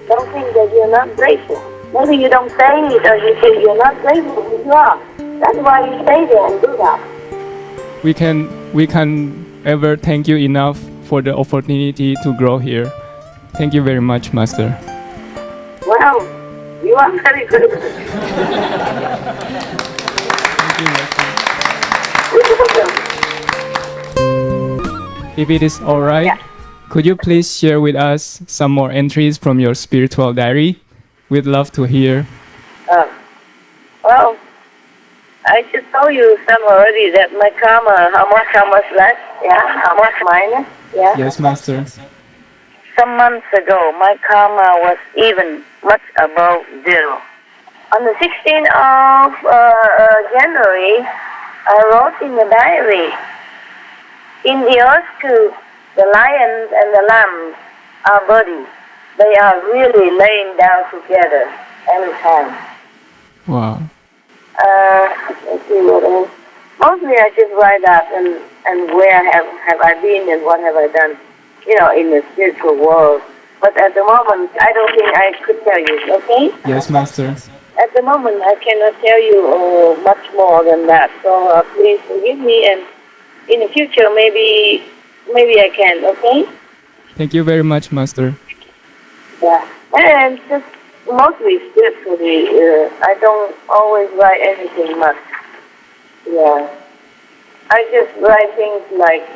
Don't think that you're not grateful. Maybe you don't say it, or you think you're not grateful, but you are. That's why you stay there and do that. We can ever thank you enough for the opportunity to grow here. Thank you very much, Master. Well, you are very good. Thank you, Master. If it is all right, could you please share with us some more entries from your spiritual diary? We'd love to hear. Well, I just told you some already that my karma, how much less, how much minus, Yes, Master. Some months ago, my karma was even much above zero. On the 16th of January, I wrote in the diary, in the earth too, the lions and the lambs are buddies. They are really laying down together every time. Wow. Let's see what else. Mostly I just write up and where have I been and what have I done, in the spiritual world. But at the moment, I don't think I could tell you, okay? Yes, Master. At the moment, I cannot tell you much more than that. So please forgive me, and in the future, maybe I can, okay? Thank you very much, Master. Yeah, and just mostly spiritually. I don't always write anything much. Yeah, I just write things like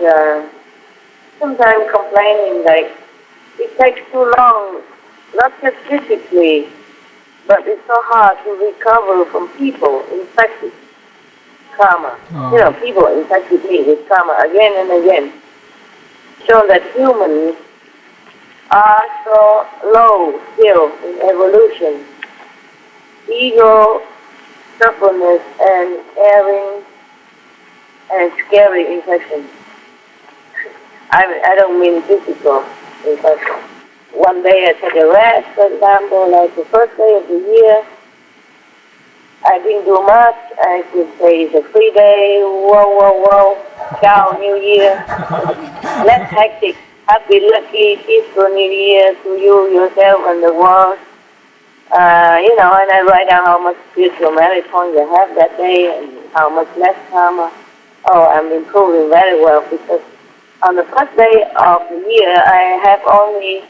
sometimes complaining, like it takes too long, not just physically, but it's so hard to recover from people infected karma. People infected me with karma again and again. So that humans are so low still in evolution. Ego, stubbornness, and erring and scary infection. I don't mean physical infection. One day I take a rest, for example, like the first day of the year, I didn't do much. I could say it's a free day, whoa, ciao, New Year. Less hectic, happy, lucky, peaceful New Year to you, yourself, and the world. And I write down how much spiritual merit points I have that day and how much less karma. Oh, I'm improving very well because on the first day of the year, I have only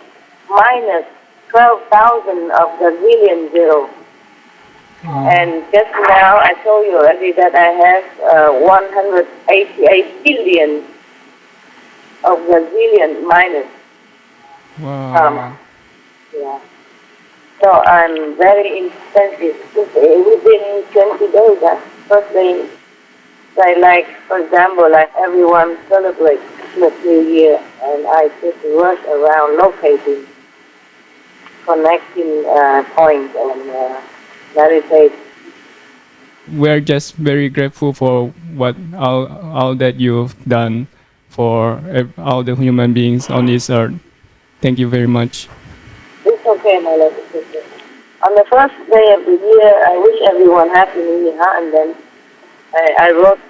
minus 12,000 of the million zero. And just now I told you already that I have 188 billion of the zillion minus karma. Yeah. So I'm very insensitive. Within 20 days, first day, for example, everyone celebrates Christmas, New Year, and I just rush around locating, connecting points and meditate. We're just very grateful for what all that you've done for all the human beings on this earth. Thank you very much. It's okay, my little sister. On the first day of the year, I wish everyone Happy New Year, and then I wrote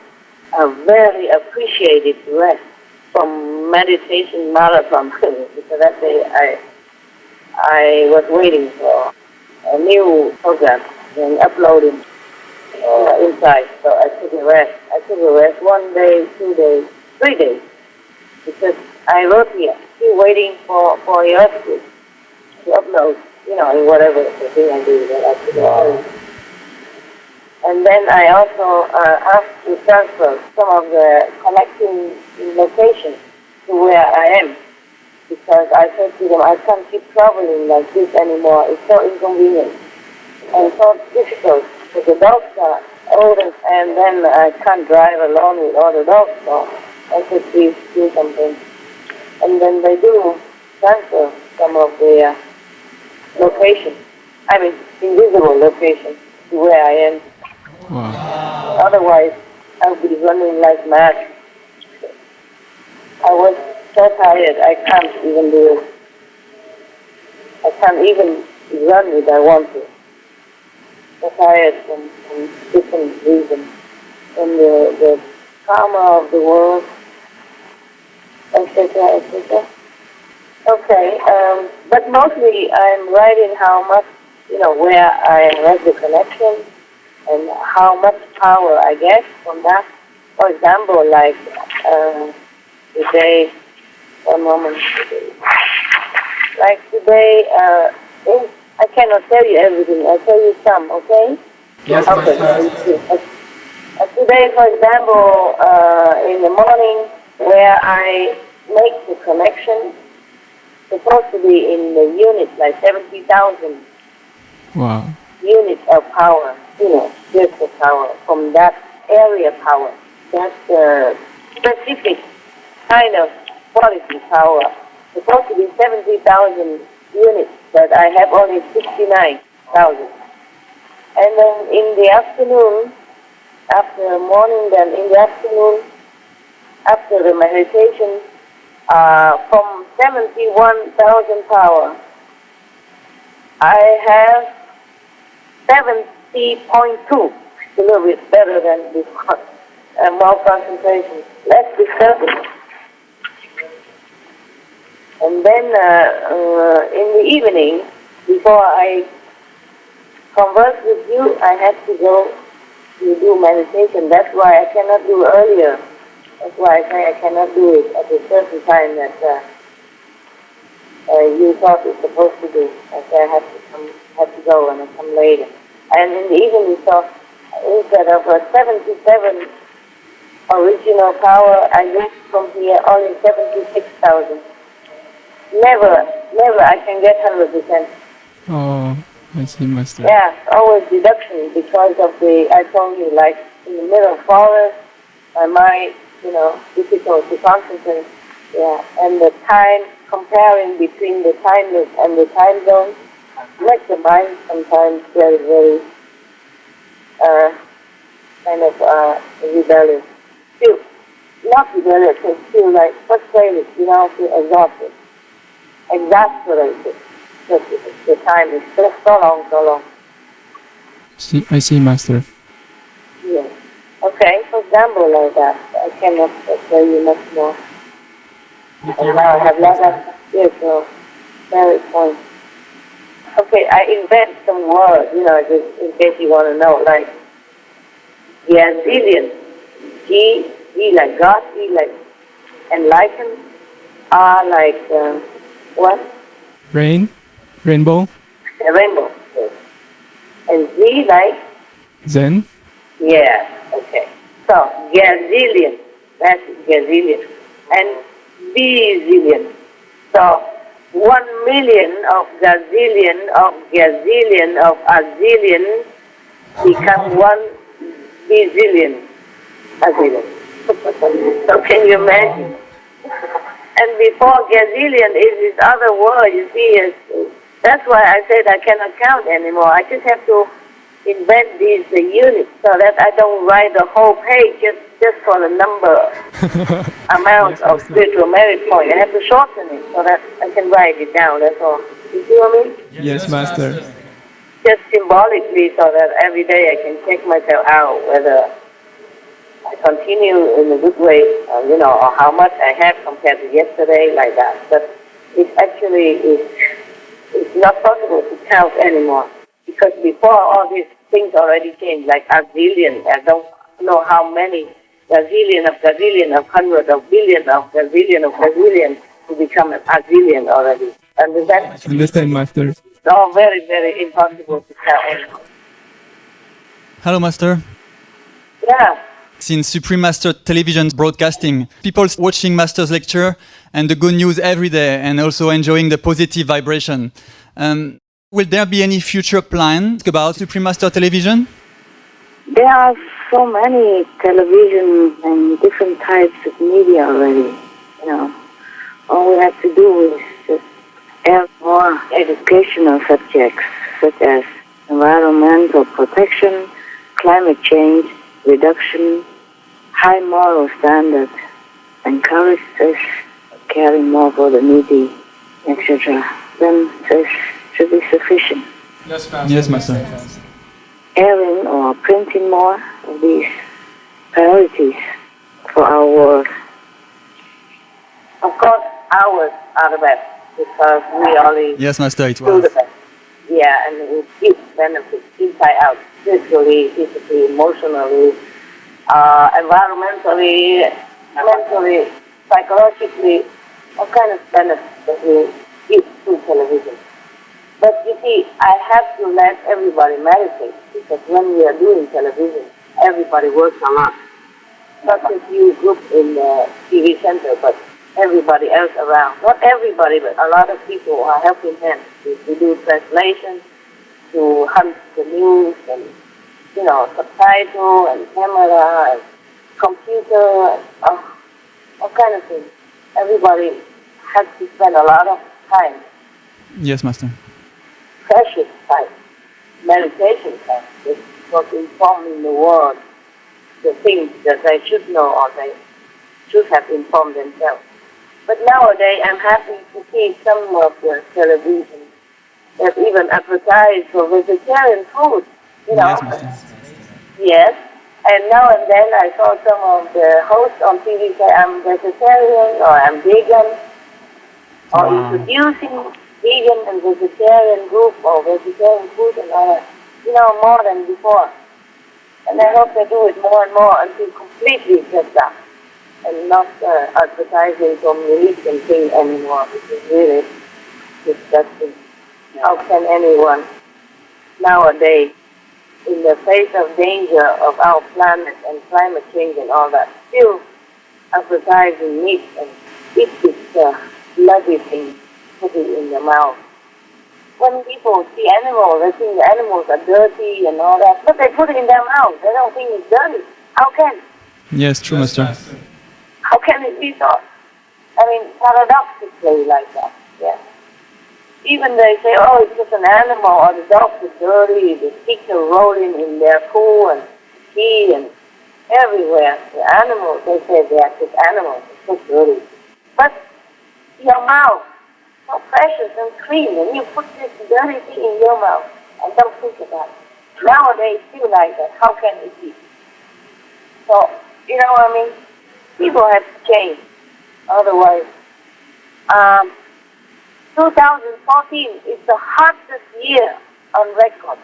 a very appreciated rest from meditation marathon because that day I was waiting for a new program and uploading inside, so I took a rest. I took a rest 1 day, 2 days, 3 days, because I wrote here, still waiting for your to upload, in whatever the thing I do that I took a rest. And then I also asked to transfer some of the connecting locations to where I am, because I said to them, I can't keep traveling like this anymore. It's so inconvenient and so difficult. Because the dogs are older, and then I can't drive alone with all the dogs, so I said, please do something. And then they do transfer some of the locations, invisible locations to where I am. Wow. Otherwise, I'll be running like mad. I was so tired, I can't even do it. I can't even run if I want to. So tired from different reasons. From the karma of the world, etc., etc. Okay, but mostly I'm writing how much, where I have the connection and how much power I get from that. For example, today, one moment. Like today, I cannot tell you everything. I'll tell you some, okay? Yes, okay. Today, for example, in the morning, where I make the connection, supposed to be in the units, like 70,000 units of power, spiritual power, from that area power. That's specific kind of quality power. Supposed to be 70,000 units, but I have only 69,000. And then in the afternoon, after morning, then in the afternoon, after the meditation, from 71,000 power, I have 70.2, a little bit better than before, more concentration, less disturbance. And then in the evening, before I converse with you, I have to go to do meditation. That's why I cannot do earlier. That's why I say I cannot do it at a certain time that you thought it's supposed to do. I say I have to go and I come later. And in the evening, so instead of 77 original power, I get from here only 76,000. Never I can get 100%. Oh, I see, Master. Yeah, always deduction because of I told you, like in the middle of forest, my mind, difficult to concentrate. Yeah, and the time, comparing between the timeless and the time zone, makes the mind sometimes very, very kind of rebellious. Still, not rebellious, but still like frustrated, feel exhausted, exasperated. The time is just so long, so long. I see, Master. Yeah. Okay, for example, like that, I cannot tell you much more. And now I have less years, so very point. Okay, I invent some words, just in case you want to know, like Gazillion, G like God, E like enlightened, R like what? Rainbow. A rainbow. Yes. And Z like? Zen. Yeah, okay. So, gazillion, that's gazillion. And bazillion. So, 1 million of gazillion of a zillion become 1 bazillion. A zillion. So, can you imagine? And before gazillion is this other word, you see, that's why I said I cannot count anymore. I just have to invent these units so that I don't write the whole page just for the number amount of spiritual merit point. I have to shorten it so that I can write it down, that's all. You see what I mean? Yes, Master. Just symbolically so that every day I can check myself out whether I continue in a good way, or how much I have compared to yesterday, like that. But it actually is not possible to count anymore. Because before all these things already changed, like a zillion, I don't know how many gazillion, hundred of billion of gazillion to become a zillion already. Understand? Understand, Master. It's all very, very impossible to count anymore. Hello, Master. Yeah. Since Supreme Master Television broadcasting, people watching Master's lecture and the good news every day and also enjoying the positive vibration. Will there be any future plans about Supreme Master Television? There are so many television and different types of media already. All we have to do is just add more educational subjects such as environmental protection, climate change, reduction, high moral standards, encourage us caring more for the needy, etc. Then this should be sufficient. Yes, Master. Airing or printing more of these priorities for our world. Of course, ours are the best because we only Yes, Master, it do was. the best. Yeah, and we give benefits inside out, spiritually, physically, emotionally, environmentally, mentally, psychologically, all kind of benefits that we give through television. But you see, I have to let everybody meditate because when we are doing television, everybody works a lot. Not just you group in the TV center, but everybody else around. Not everybody, but a lot of people are helping hands to do translation, to hunt the news, and subtitle and camera and computer and all kind of things. Everybody has to spend a lot of time. Yes, Master. Precious time, meditation time, just for informing the world the things that they should know or they should have informed themselves. But nowadays, I'm happy to see some of the television that even advertise for vegetarian food. Yes, Master. Yes, and now and then I saw some of the hosts on TV say I'm vegetarian or I'm vegan, or introducing vegan and vegetarian group or vegetarian food and all that, more than before. And I hope they do it more and more until completely shut down and not advertising some religion thing anymore, which is really disgusting. How can anyone nowadays, in the face of danger of our planet and climate change and all that, still advertising meat and eat this bloody thing, put it in their mouth? When people see animals, they think the animals are dirty and all that, but they put it in their mouth. They don't think it's dirty. How can? Yes, true, Master. How can it be so? I mean, paradoxically like that, yeah. Even they say, oh, it's just an animal, or the dogs are dirty, the pigs are rolling in their poo and pee and everywhere. The animals, they say they are just animals, it's so dirty. But your mouth, so precious and clean, and you put this dirty thing in your mouth, and don't think about it. Nowadays, still like that, how can it be? So, you know what I mean? People have to change. Otherwise, 2014 is the hottest year on record.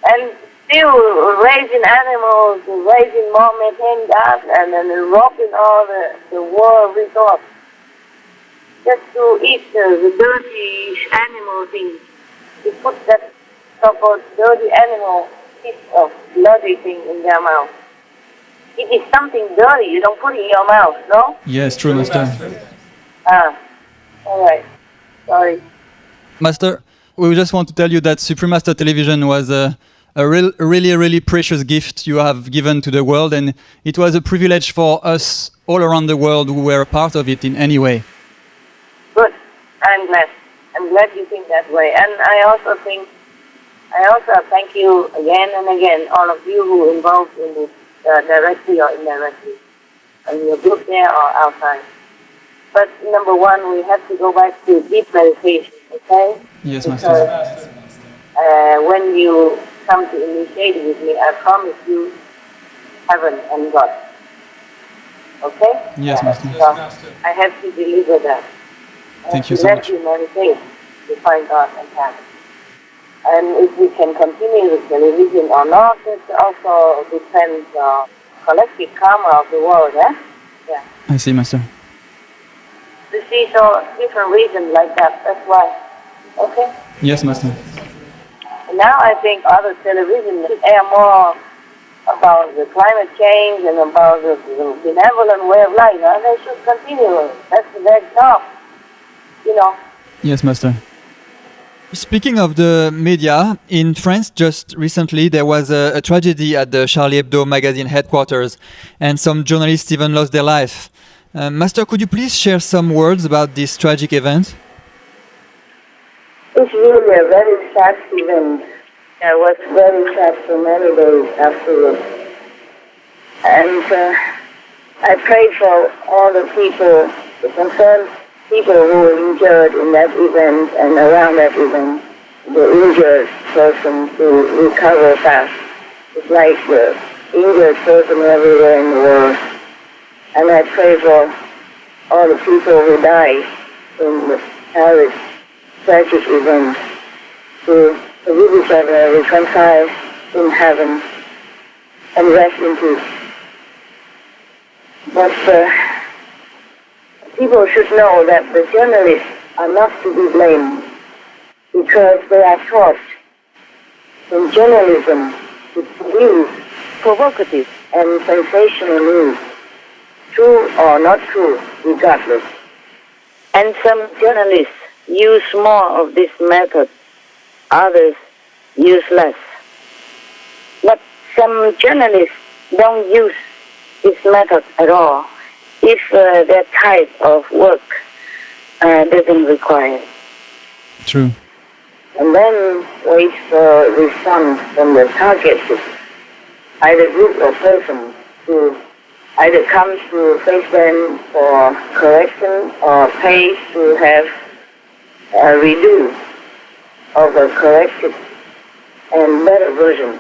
And still raising animals, raising more methane gas, and then robbing all the world resources. Just to eat the dirty animal thing. You put that so-called dirty animal piece of bloody thing in their mouth. It is something dirty, you don't put it in your mouth, no? Yes, true, Master. All right. Sorry. Master, we just want to tell you that Supreme Master Television was a really precious gift you have given to the world, and it was a privilege for us all around the world who were a part of it in any way. Good. I'm glad. I'm glad you think that way. And I also thank you again and again, all of you who involved in this, directly or indirectly, in your group there or outside. But number one, we have to go back to deep meditation, okay? Yes, Master. Because when you come to initiate with me, I promise you heaven and God. Okay? Yes, Master. So I have to deliver that. Thank you so much. Let you meditate to find God and heaven. And if we can continue with television or not, it also depends on collective karma of the world, eh? Yeah. I see, Master. You see, so different reasons like that, that's why. Okay? Yes, Master. And now I think other television should air more about the climate change and about the benevolent way of life. Huh? They should continue. That's their job, you know. Yes, Master. Speaking of the media, in France just recently there was a tragedy at the Charlie Hebdo magazine headquarters, and some journalists even lost their life. Master, could you please share some words about this tragic event? It's really a very sad event. I was very sad for many days afterwards. And I pray for all the people, the concerned people who were injured in that event and around that event, the injured person to recover fast. It's like the injured person everywhere in the world. And I pray for all the people who died in the Paris tragic event to forgive each other, reconcile in heaven, and rest in peace. But people should know that the journalists are not to be blamed because they are taught in journalism to produce provocative and sensational news, true or not true, regardless. And some journalists use more of this method, others use less. But some journalists don't use this method at all if their type of work doesn't require it. True. And then wait for response from the targeted, either group or person, to either come to face them for correction or pay to have a redo of a corrected and better version.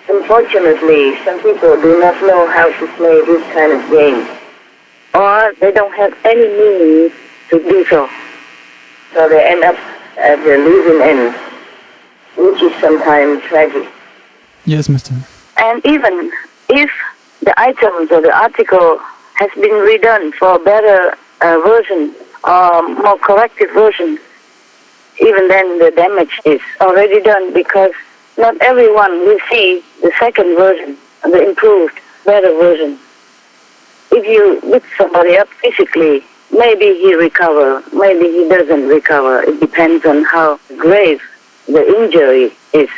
Unfortunately, some people do not know how to play this kind of game, or they don't have any means to do so. So they end up at the losing end, which is sometimes tragic. Yes, Master. And even if the items or the article has been redone for a better version or more corrected version, even then the damage is already done because not everyone will see the second version, the improved, better version. If you beat somebody up physically, maybe he recovers, maybe he doesn't recover. It depends on how grave the injury is.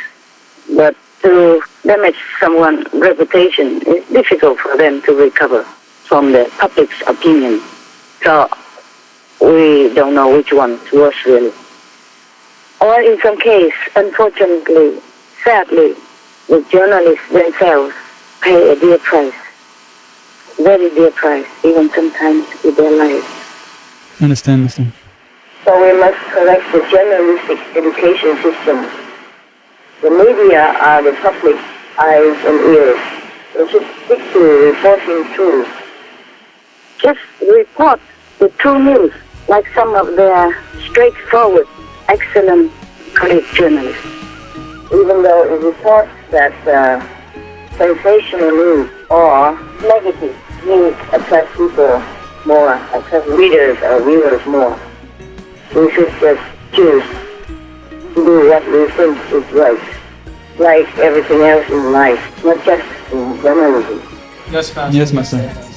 But to damage someone's reputation, it's difficult for them to recover from the public's opinion. So we don't know which one's worse really. Or in some case, unfortunately, sadly, the journalists themselves pay a dear price, very dear price, even sometimes with their lives. Understand. So we must correct the journalistic education system. The media are the public eyes and ears. We should stick to reporting truth. Just report the true news, like some of their straightforward, excellent colleague journalists. Even though it reports that sensational news or negative news attract people more, attract readers or viewers more, we should just choose to do what we think is right, like everything else in life, not just in journalism. Yes, Master. Yes, Master.